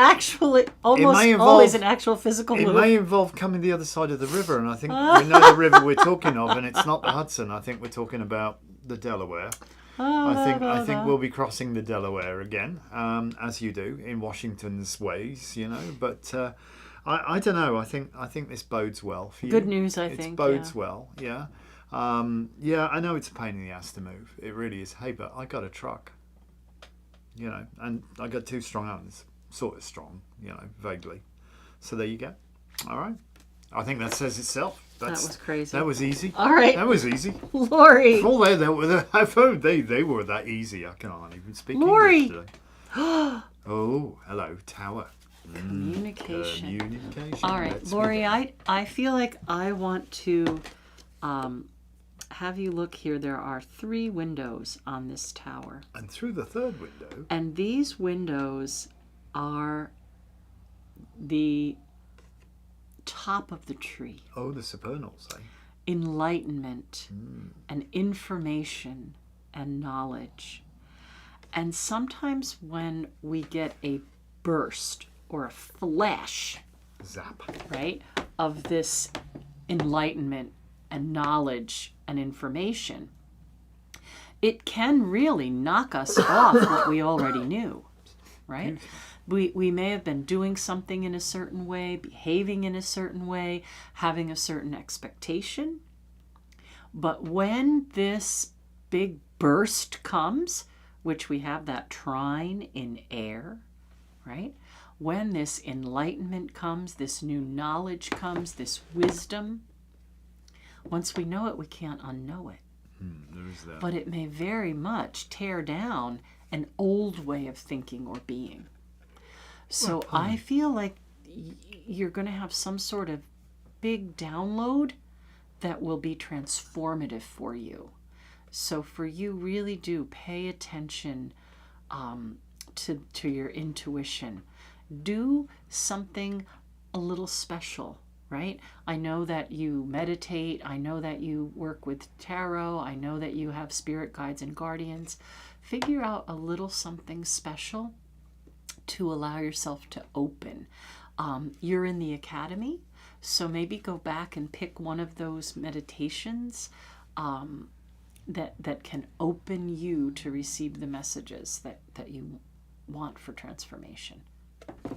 Speaker 2: always an actual physical move.
Speaker 1: It may involve coming the other side of the river, and I think we know the river we're talking of, and it's not the Hudson. I think we're talking about the Delaware. I think we'll be crossing the Delaware again, as you do in Washington's ways, you know. But I don't know. I think this bodes well for you.
Speaker 2: Good news, I
Speaker 1: It
Speaker 2: think.
Speaker 1: bodes
Speaker 2: yeah.
Speaker 1: well. Yeah. Yeah, I know it's a pain in the ass to move. It really is. Hey, but I got a truck. You know, and I got 2 strong arms. Sort of strong, you know, vaguely. So there you go. All right. I think that says itself.
Speaker 2: That was crazy.
Speaker 1: That was easy.
Speaker 2: All right.
Speaker 1: That was easy.
Speaker 2: Lori.
Speaker 1: Well, they were that easy. I can't even speak
Speaker 2: Lori.
Speaker 1: English today. Oh, hello, tower.
Speaker 2: Communication.
Speaker 1: Communication.
Speaker 2: All right,
Speaker 1: Let's
Speaker 2: Lori,
Speaker 1: begin.
Speaker 2: I feel like I want to have you look here. There are 3 windows on this tower.
Speaker 1: And through the 3rd window.
Speaker 2: And these windows are the top of the tree.
Speaker 1: Oh, the supernals, eh?
Speaker 2: Enlightenment and information and knowledge. And sometimes when we get a burst or a flash,
Speaker 1: Zap.
Speaker 2: right, of this enlightenment and knowledge and information, it can really knock us off what we already knew, right? We may have been doing something in a certain way, behaving in a certain way, having a certain expectation. But when this big burst comes, which we have that trine in air, right? When this enlightenment comes, this new knowledge comes, this wisdom, once we know it, we can't unknow it.
Speaker 1: There is that.
Speaker 2: But it may very much tear down an old way of thinking or being. So I feel like you're going to have some sort of big download that will be transformative for you. So for you, really do pay attention to your intuition. Do something a little special, right? I know that you meditate. I know that you work with tarot. I know that you have spirit guides and guardians. Figure out a little something special to allow yourself to open. You're in the academy, so maybe go back and pick one of those meditations that can open you to receive the messages that you want for transformation.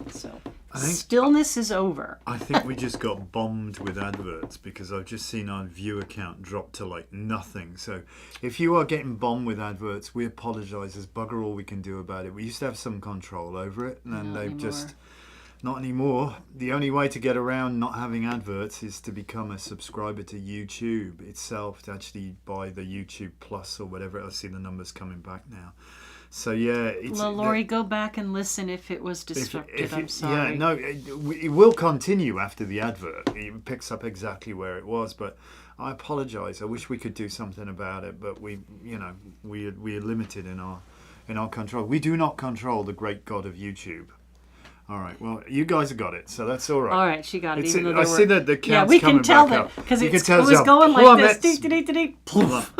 Speaker 2: So stillness is over.
Speaker 1: I think we just got bombed with adverts because I've just seen our viewer count drop to like nothing. So if you are getting bombed with adverts, we apologise. There's bugger all we can do about it. We used to have some control over it, and then they've just... Not anymore. The only way to get around not having adverts is to become a subscriber to YouTube itself, to actually buy the YouTube Plus or whatever. I see the numbers coming back now. So yeah, it's...
Speaker 2: Well, Lori, go back and listen if it was disrupted. I'm sorry.
Speaker 1: Yeah, no, it will continue after the advert. It picks up exactly where it was, but I apologise. I wish we could do something about it, but we're limited in our control. We do not control the great god of YouTube. All right, well, you guys have got it, so that's all right.
Speaker 2: All right, she got it.
Speaker 1: I see that the count's
Speaker 2: we
Speaker 1: coming
Speaker 2: can tell
Speaker 1: back
Speaker 2: that
Speaker 1: up.
Speaker 2: because it was
Speaker 1: how
Speaker 2: going like this.
Speaker 1: plummets.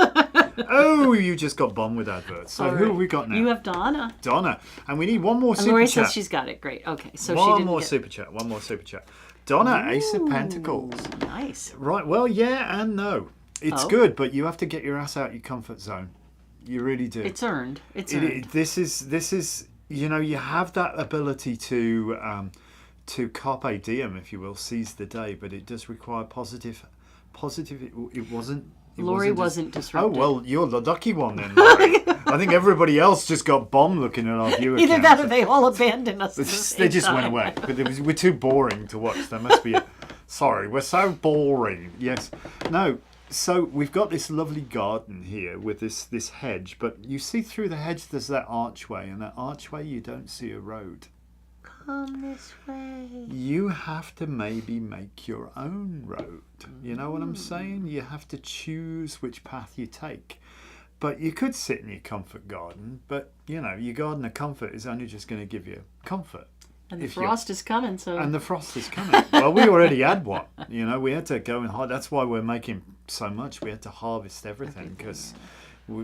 Speaker 1: Oh, you just got bombed with adverts. So who have we got now?
Speaker 2: You have Donna.
Speaker 1: Donna, and we need one more super
Speaker 2: Lori
Speaker 1: chat.
Speaker 2: says she's got it. Great. Okay, so
Speaker 1: One
Speaker 2: she didn't
Speaker 1: more
Speaker 2: get...
Speaker 1: super chat. One more super chat. Donna, Ace of Pentacles.
Speaker 2: Nice.
Speaker 1: Right. Well, yeah and no. It's good, but you have to get your ass out your comfort zone. You really do.
Speaker 2: It's earned. It's earned.
Speaker 1: This is. You know, you have that ability to carpe diem, if you will, seize the day, but it does require positive. It wasn't.
Speaker 2: Lori wasn't disrupted.
Speaker 1: Oh well, you're the lucky one then, Lori. I think everybody else just got bombed looking at our viewer.
Speaker 2: Either that or they all abandoned us.
Speaker 1: They just went away. But we're too boring to watch. That must be it. Sorry, we're so boring. Yes. No. So we've got this lovely garden here with this hedge, but you see through the hedge there's that archway, and that archway you don't see a road.
Speaker 2: Come this way.
Speaker 1: You have to maybe make your own road. You know what I'm saying? You have to choose which path you take. But you could sit in your comfort garden, but you know, your garden of comfort is only just going to give you comfort.
Speaker 2: And the frost is coming, so...
Speaker 1: And the frost is coming. Well, we already had one. You know, we had to go and hard. That's why we're making so much. We had to harvest everything because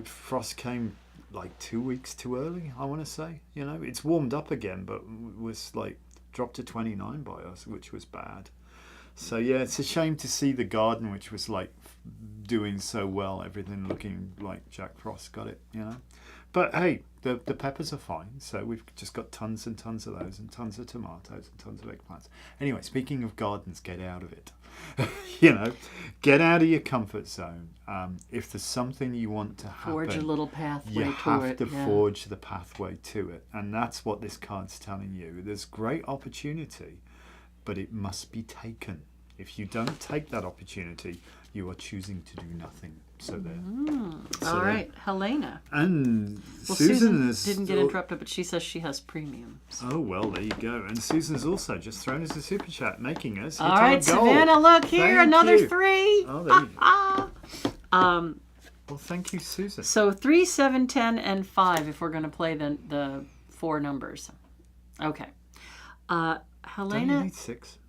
Speaker 1: frost came like 2 weeks too early, I want to say. You know, it's warmed up again, but was like dropped to 29 by us, which was bad. So, yeah, it's a shame to see the garden, which was like doing so well, everything looking like Jack Frost got it, you know. But hey, the peppers are fine. So we've just got tons and tons of those, and tons of tomatoes and tons of eggplants. Anyway, speaking of gardens, get out of it. You know, get out of your comfort zone. If there's something you want to happen,
Speaker 2: Forge a little pathway
Speaker 1: you
Speaker 2: to
Speaker 1: have
Speaker 2: it.
Speaker 1: to forge the pathway to it. And that's what this card's telling you. There's great opportunity, but it must be taken. If you don't take that opportunity, you are choosing to do nothing. So there.
Speaker 2: All right, Helena.
Speaker 1: And
Speaker 2: Well,
Speaker 1: Susan
Speaker 2: didn't get interrupted, but she says she has premium. So.
Speaker 1: Oh, well, there you go. And Susan's also just thrown us a super chat, making us
Speaker 2: All right, Savannah, look here,
Speaker 1: Thank
Speaker 2: another
Speaker 1: you.
Speaker 2: 3.
Speaker 1: Oh, there you go. Well, thank you, Susan.
Speaker 2: So 3, 7, 10, and 5 if we're going to play the 4 numbers. Okay.
Speaker 1: Don't
Speaker 2: Helena.
Speaker 1: you need 6?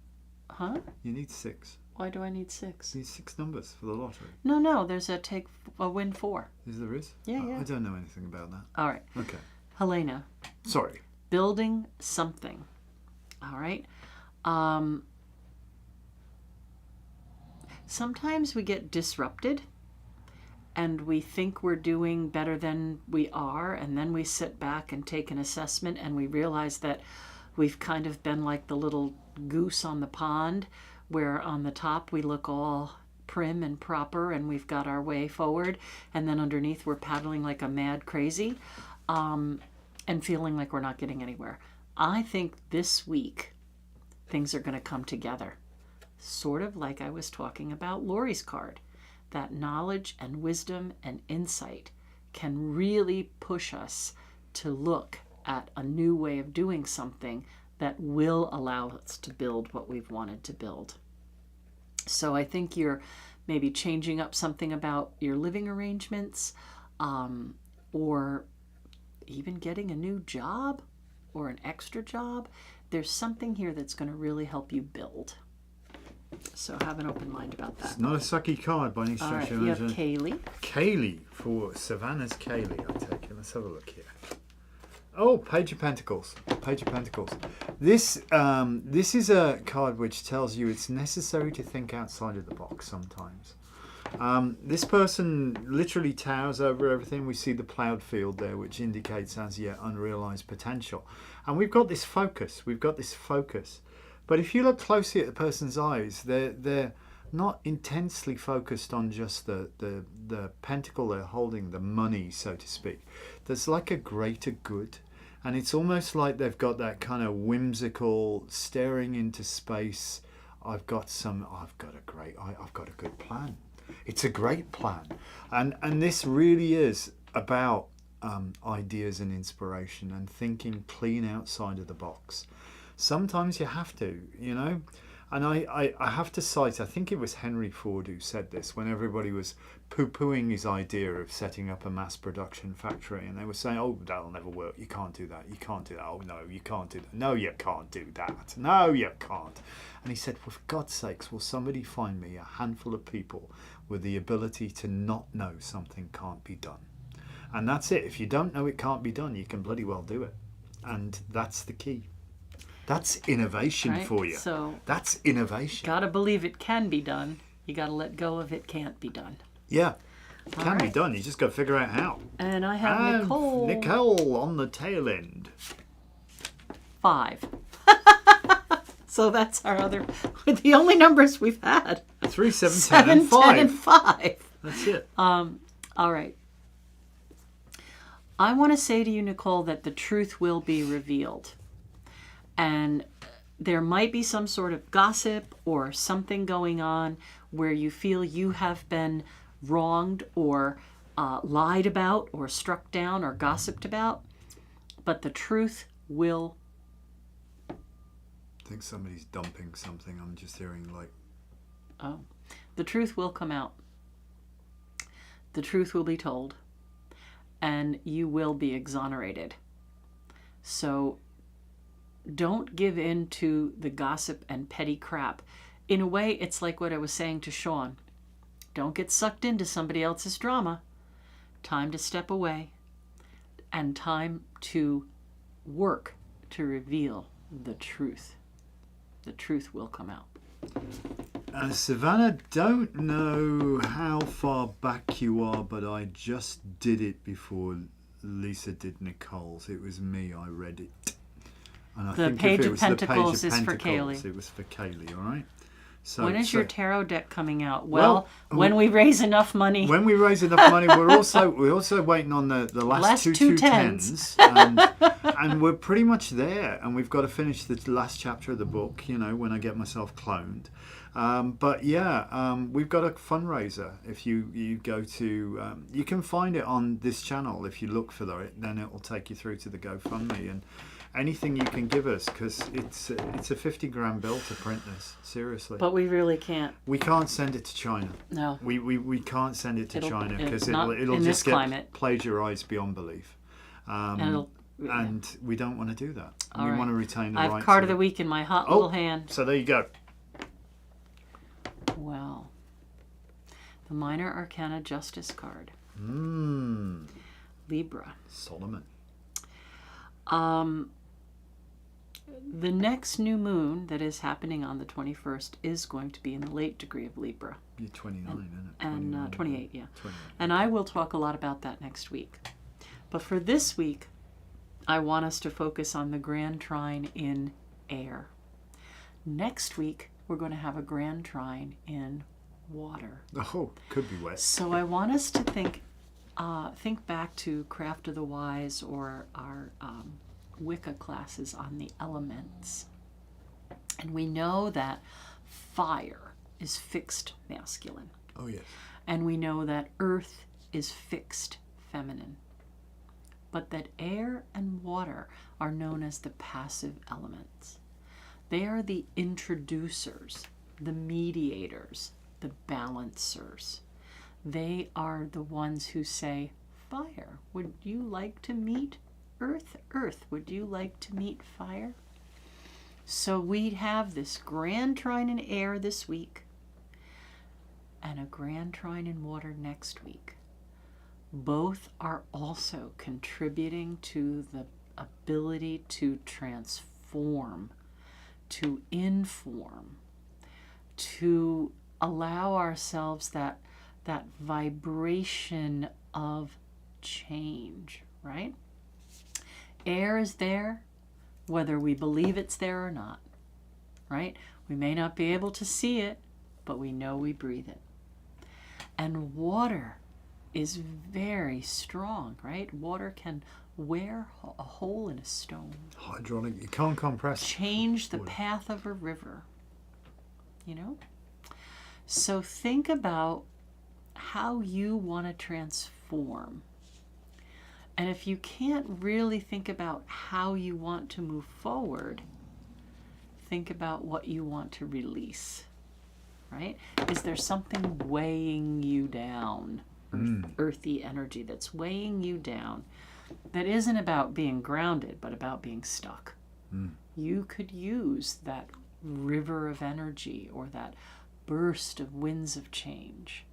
Speaker 2: Huh?
Speaker 1: You need 6.
Speaker 2: Why do I need 6?
Speaker 1: You need 6 numbers for the lottery.
Speaker 2: No, there's a win 4.
Speaker 1: There is?
Speaker 2: Yeah,
Speaker 1: Oh,
Speaker 2: yeah.
Speaker 1: I don't know anything about that.
Speaker 2: All right.
Speaker 1: Okay.
Speaker 2: Helena.
Speaker 1: Sorry.
Speaker 2: Building something. All right. Sometimes we get disrupted and we think we're doing better than we are, and then we sit back and take an assessment and we realize that we've kind of been like the little goose on the pond, where on the top we look all prim and proper and we've got our way forward, and then underneath we're paddling like a mad crazy, and feeling like we're not getting anywhere. I think this week things are going to come together, sort of like I was talking about Lori's card. That knowledge and wisdom and insight can really push us to look at a new way of doing something that will allow us to build what we've wanted to build. So I think you're maybe changing up something about your living arrangements, or even getting a new job or an extra job. There's something here that's going to really help you build. So have an open mind about that.
Speaker 1: It's not a sucky card by any
Speaker 2: All right,
Speaker 1: stretch of
Speaker 2: you have
Speaker 1: imagination.
Speaker 2: Kaylee.
Speaker 1: Kaylee for Savannah's Kaylee, I take it. Let's have a look here. Oh, Page of Pentacles. Page of Pentacles. This is a card which tells you it's necessary to think outside of the box sometimes. This person literally towers over everything. We see the ploughed field there, which indicates as yet unrealized potential. And we've got this focus. But if you look closely at the person's eyes, they're not intensely focused on just the pentacle they're holding, the money, so to speak. There's like a greater good. And it's almost like they've got that kind of whimsical staring into space. I've got a good plan. It's a great plan. And this really is about ideas and inspiration and thinking clean outside of the box. Sometimes you have to, you know. And I have to cite, I think it was Henry Ford who said this when everybody was poo-pooing his idea of setting up a mass production factory, and they were saying, oh, that'll never work, you can't do that, oh no, you can't do that, no, you can't do that, no, you can't. And he said, well, for God's sakes, will somebody find me a handful of people with the ability to not know something can't be done? And that's it. If you don't know it can't be done, you can bloody well do it. And that's the key. That's innovation, right, for you.
Speaker 2: So
Speaker 1: that's innovation.
Speaker 2: Gotta believe it can be done. You gotta let go of it can't be done.
Speaker 1: Yeah, it can be done. You just got to figure out how.
Speaker 2: And I have Nicole.
Speaker 1: Nicole on the tail end.
Speaker 2: 5. So that's our other, the only numbers we've had.
Speaker 1: 3, 7, 10, and 5.
Speaker 2: 10, and 5.
Speaker 1: That's it.
Speaker 2: All right. I want to say to you, Nicole, that the truth will be revealed. And there might be some sort of gossip or something going on where you feel you have been wronged or lied about or struck down or gossiped about. But the truth will.
Speaker 1: I think somebody's dumping something. I'm just hearing like.
Speaker 2: Oh. The truth will come out. The truth will be told. And you will be exonerated. So don't give in to the gossip and petty crap. In a way, it's like what I was saying to Sean. Don't get sucked into somebody else's drama. Time to step away. And time to work to reveal the truth. The truth will come out.
Speaker 1: Savannah, don't know how far back you are, but I just did it before Lisa did Nicole's. It was me. I read it. And I
Speaker 2: The
Speaker 1: think
Speaker 2: Page
Speaker 1: if it
Speaker 2: of
Speaker 1: was
Speaker 2: Pentacles
Speaker 1: the Page
Speaker 2: is
Speaker 1: of
Speaker 2: for
Speaker 1: Pentacles,
Speaker 2: Kaylee.
Speaker 1: it was for Kaylee, all right? So,
Speaker 2: When is your tarot deck coming out?
Speaker 1: Well,
Speaker 2: when we raise enough money.
Speaker 1: when we raise enough money, we're also waiting on the last two tens, and we're pretty much there. And we've got to finish the last chapter of the book. You know, when I get myself cloned. But yeah, we've got a fundraiser. If you go to, you can find it on this channel. If you look for it, then it will take you through to the GoFundMe and. Anything you can give us, because it's a 50 grand bill to print this, seriously.
Speaker 2: But we really can't.
Speaker 1: We can't send it to China.
Speaker 2: No.
Speaker 1: We can't send it to China because it'll
Speaker 2: in
Speaker 1: just
Speaker 2: this climate.
Speaker 1: get plagiarized beyond belief. And we don't want to do that.
Speaker 2: All
Speaker 1: we
Speaker 2: right.
Speaker 1: want to retain the
Speaker 2: I
Speaker 1: rights.
Speaker 2: have card of the week in my hot little hand.
Speaker 1: So there you go.
Speaker 2: Well, the Minor Arcana Justice card. Libra.
Speaker 1: Solomon.
Speaker 2: The next new moon that is happening on the 21st is going to be in the late degree of Libra.
Speaker 1: You're 29, isn't it?
Speaker 2: And 28, yeah.
Speaker 1: 28.
Speaker 2: And I will talk a lot about that next week. But for this week, I want us to focus on the grand trine in air. Next week, we're going to have a grand trine in water.
Speaker 1: Oh, could be wet.
Speaker 2: So I want us to think back to Craft of the Wise or our Wicca classes on the elements. And we know that fire is fixed masculine.
Speaker 1: Oh, yes.
Speaker 2: And we know that earth is fixed feminine. But that air and water are known as the passive elements. They are the introducers, the mediators, the balancers. They are the ones who say, fire, would you like to meet earth? Earth, would you like to meet fire? So we have this grand trine in air this week and a grand trine in water next week. Both are also contributing to the ability to transform, to inform, to allow ourselves that vibration of change, right? Air is there, whether we believe it's there or not, right? We may not be able to see it, but we know we breathe it. And water is very strong, right? Water can wear a hole in a stone.
Speaker 1: Hydraulic, you can't compress.
Speaker 2: Change the path of a river, you know? So think about how you want to transform. And if you can't really think about how you want to move forward, think about what you want to release, right? Is there something weighing you down, earthy energy that's weighing you down, that isn't about being grounded, but about being stuck? You could use that river of energy or that burst of winds of change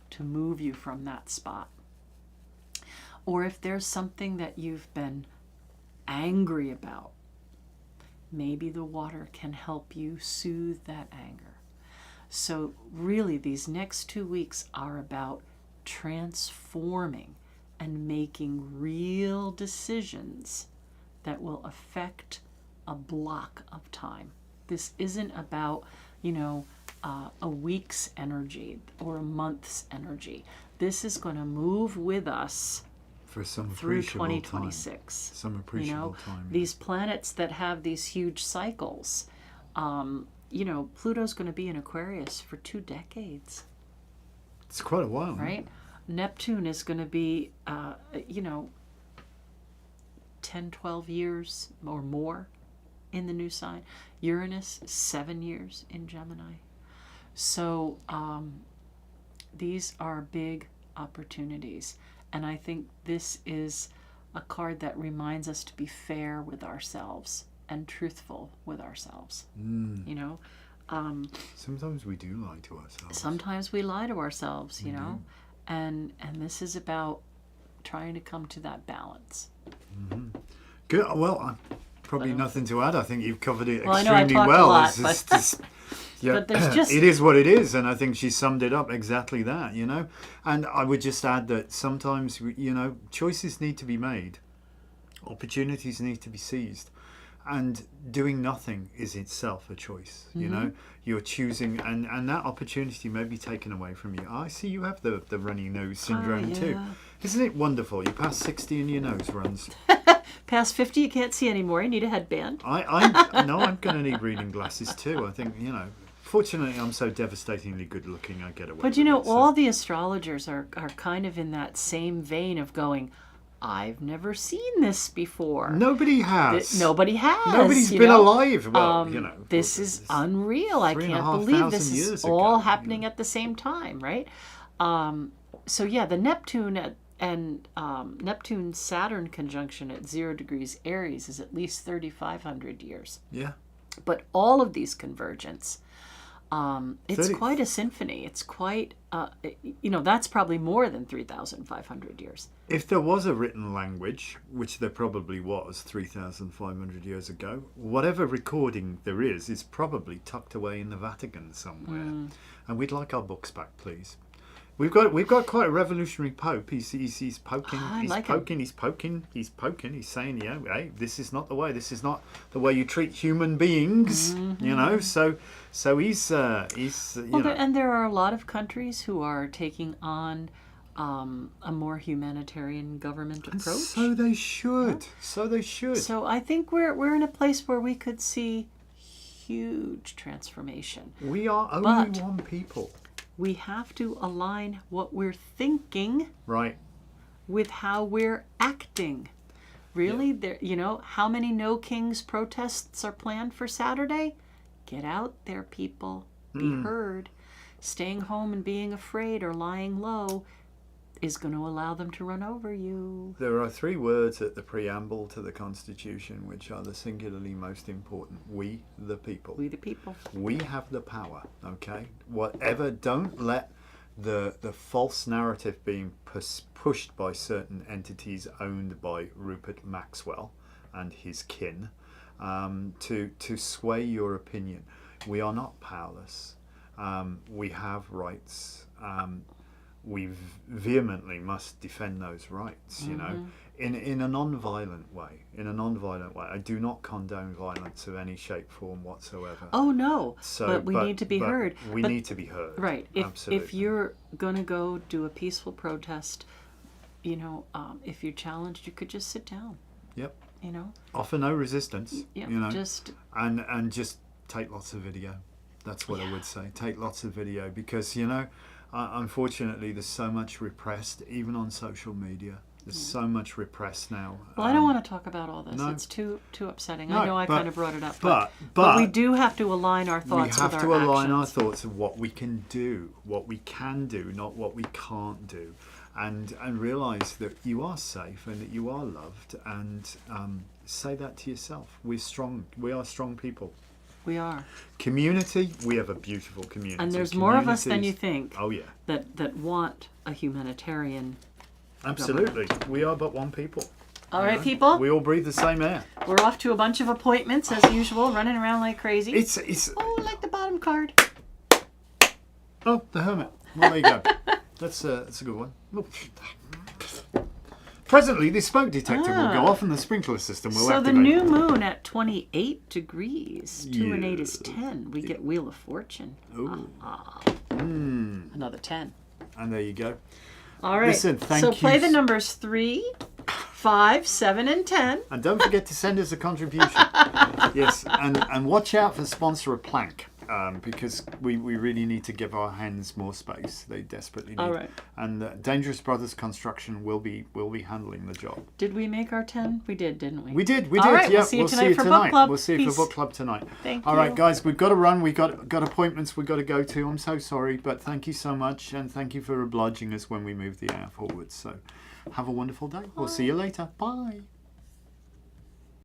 Speaker 2: to move you from that spot. Or if there's something that you've been angry about, maybe the water can help you soothe that anger. So really, these next 2 weeks are about transforming and making real decisions that will affect a block of time. This isn't about, a week's energy or a month's energy. This is going to move with us
Speaker 1: for some
Speaker 2: through
Speaker 1: appreciable
Speaker 2: 2026.
Speaker 1: time. Some appreciable time.
Speaker 2: These planets that have these huge cycles, Pluto's going to be in Aquarius for 2 decades.
Speaker 1: It's quite a while,
Speaker 2: right? Neptune is going to be, 10, 12 years or more in the new sign. Uranus, 7 years in Gemini. So these are big opportunities. And I think this is a card that reminds us to be fair with ourselves and truthful with ourselves.
Speaker 1: Sometimes we do lie to ourselves.
Speaker 2: Sometimes we lie to ourselves, and this is about trying to come to that balance.
Speaker 1: Good. Well, Probably nothing to add. I think you've covered it
Speaker 2: Well, I know I
Speaker 1: extremely
Speaker 2: talked a
Speaker 1: well.
Speaker 2: lot,
Speaker 1: Yeah,
Speaker 2: but there's just...
Speaker 1: it is what it is, and I think she summed it up exactly that, you know. And I would just add that sometimes, you know, choices need to be made, opportunities need to be seized, and doing nothing is itself a choice. You know, you're choosing, and that opportunity may be taken away from you. I see you have the runny nose syndrome too. Isn't it wonderful? You pass 60 and your nose runs.
Speaker 2: Past 50, you can't see anymore. You need a headband.
Speaker 1: I know I'm going to need reading glasses too. I think, you know, fortunately I'm so devastatingly good looking I get away
Speaker 2: But you know,
Speaker 1: with it,
Speaker 2: all the astrologers are kind of in that same vein of going, I've never seen this before.
Speaker 1: Nobody has.
Speaker 2: Nobody has.
Speaker 1: Nobody's been alive. Well, you know.
Speaker 2: This is unreal. I can't believe this is all happening at the same time, right? So yeah, the Neptune and Neptune-Saturn conjunction at 0 degrees Aries is at least 3,500 years.
Speaker 1: Yeah.
Speaker 2: But all of these convergence, it's quite a symphony. It's quite, you know, that's probably more than 3,500 years.
Speaker 1: If there was a written language, which there probably was 3,500 years ago, whatever recording there is probably tucked away in the Vatican somewhere. And we'd like our books back, please. We've got quite a revolutionary Pope. He's poking, he's poking. He's saying, yeah, hey, this is not the way. This is not the way you treat human beings. You know, so he's you know.
Speaker 2: And there are a lot of countries who are taking on a more humanitarian government approach.
Speaker 1: So they should.
Speaker 2: Yeah.
Speaker 1: So they should.
Speaker 2: So I think we're in a place where we could see huge transformation.
Speaker 1: We are only one people.
Speaker 2: We have to align what we're thinking with how we're acting. Really, there, you know, how many No Kings protests are planned for Saturday? Get out there, people. Be heard. Staying home and being afraid or lying low is going to allow them to run over you.
Speaker 1: There are 3 words at the preamble to the Constitution which are the singularly most important. We, the people.
Speaker 2: We, the people.
Speaker 1: We have the power, okay? Whatever, don't let the false narrative being pushed by certain entities owned by Rupert Maxwell and his kin to sway your opinion. We are not powerless. We have rights. We vehemently must defend those rights, you know, in a non-violent way. I do not condone violence of any shape, form whatsoever.
Speaker 2: Oh, no. But we need to be heard.
Speaker 1: We need to be heard.
Speaker 2: Right. If you're going to go do a peaceful protest, you know, if you're challenged, you could just sit down.
Speaker 1: Yep.
Speaker 2: You know?
Speaker 1: Offer no resistance,
Speaker 2: you
Speaker 1: know. And just take lots of video. That's what I would say. Take lots of video because, you know, unfortunately, there's so much repressed, even on social media. There's so much repressed now.
Speaker 2: Well, I don't want to talk about all this.
Speaker 1: No.
Speaker 2: It's too upsetting.
Speaker 1: No,
Speaker 2: I know I kind of brought it up.
Speaker 1: But
Speaker 2: we do have to align our thoughts with our actions.
Speaker 1: We have to align our thoughts of what we can do, not what we can't do. And realise that you are safe and that you are loved. And say that to yourself. We're strong. We are strong people.
Speaker 2: We are.
Speaker 1: Community, we have a beautiful community.
Speaker 2: And there's more of us than you think.
Speaker 1: Oh, yeah.
Speaker 2: That want a humanitarian
Speaker 1: Absolutely.
Speaker 2: government.
Speaker 1: We are but one people.
Speaker 2: All right, people.
Speaker 1: We all breathe the same air.
Speaker 2: We're off to a bunch of appointments as usual, running around like crazy.
Speaker 1: It's
Speaker 2: Oh, like the bottom card.
Speaker 1: Oh, the Hermit. Well, there you go. That's a good one. Oh. Presently, the smoke detector will go off and the sprinkler system will activate.
Speaker 2: So the new moon at 28 degrees. 2 and 8 is 10. We get Wheel of Fortune.
Speaker 1: Ooh.
Speaker 2: Another 10.
Speaker 1: And there you go.
Speaker 2: All right.
Speaker 1: Listen, thank you.
Speaker 2: So play the numbers 3, 5, 7, and 10.
Speaker 1: And don't forget to send us a contribution. Yes, and watch out for sponsor a plank. Because we really need to give our hands more space. They desperately need.
Speaker 2: All right.
Speaker 1: And Dangerous Brothers Construction will be handling the job.
Speaker 2: Did we make our 10? We did, didn't we?
Speaker 1: We did.
Speaker 2: All right,
Speaker 1: Yeah,
Speaker 2: we'll see you tonight for book club.
Speaker 1: We'll see you
Speaker 2: Peace.
Speaker 1: for book club tonight.
Speaker 2: Thank
Speaker 1: All
Speaker 2: you.
Speaker 1: right, guys, we've got to run. We've got appointments we've got to go to. I'm so sorry, but thank you so much, and thank you for obliging us when we move the hour forward. So have a wonderful day. We'll see you later. Bye.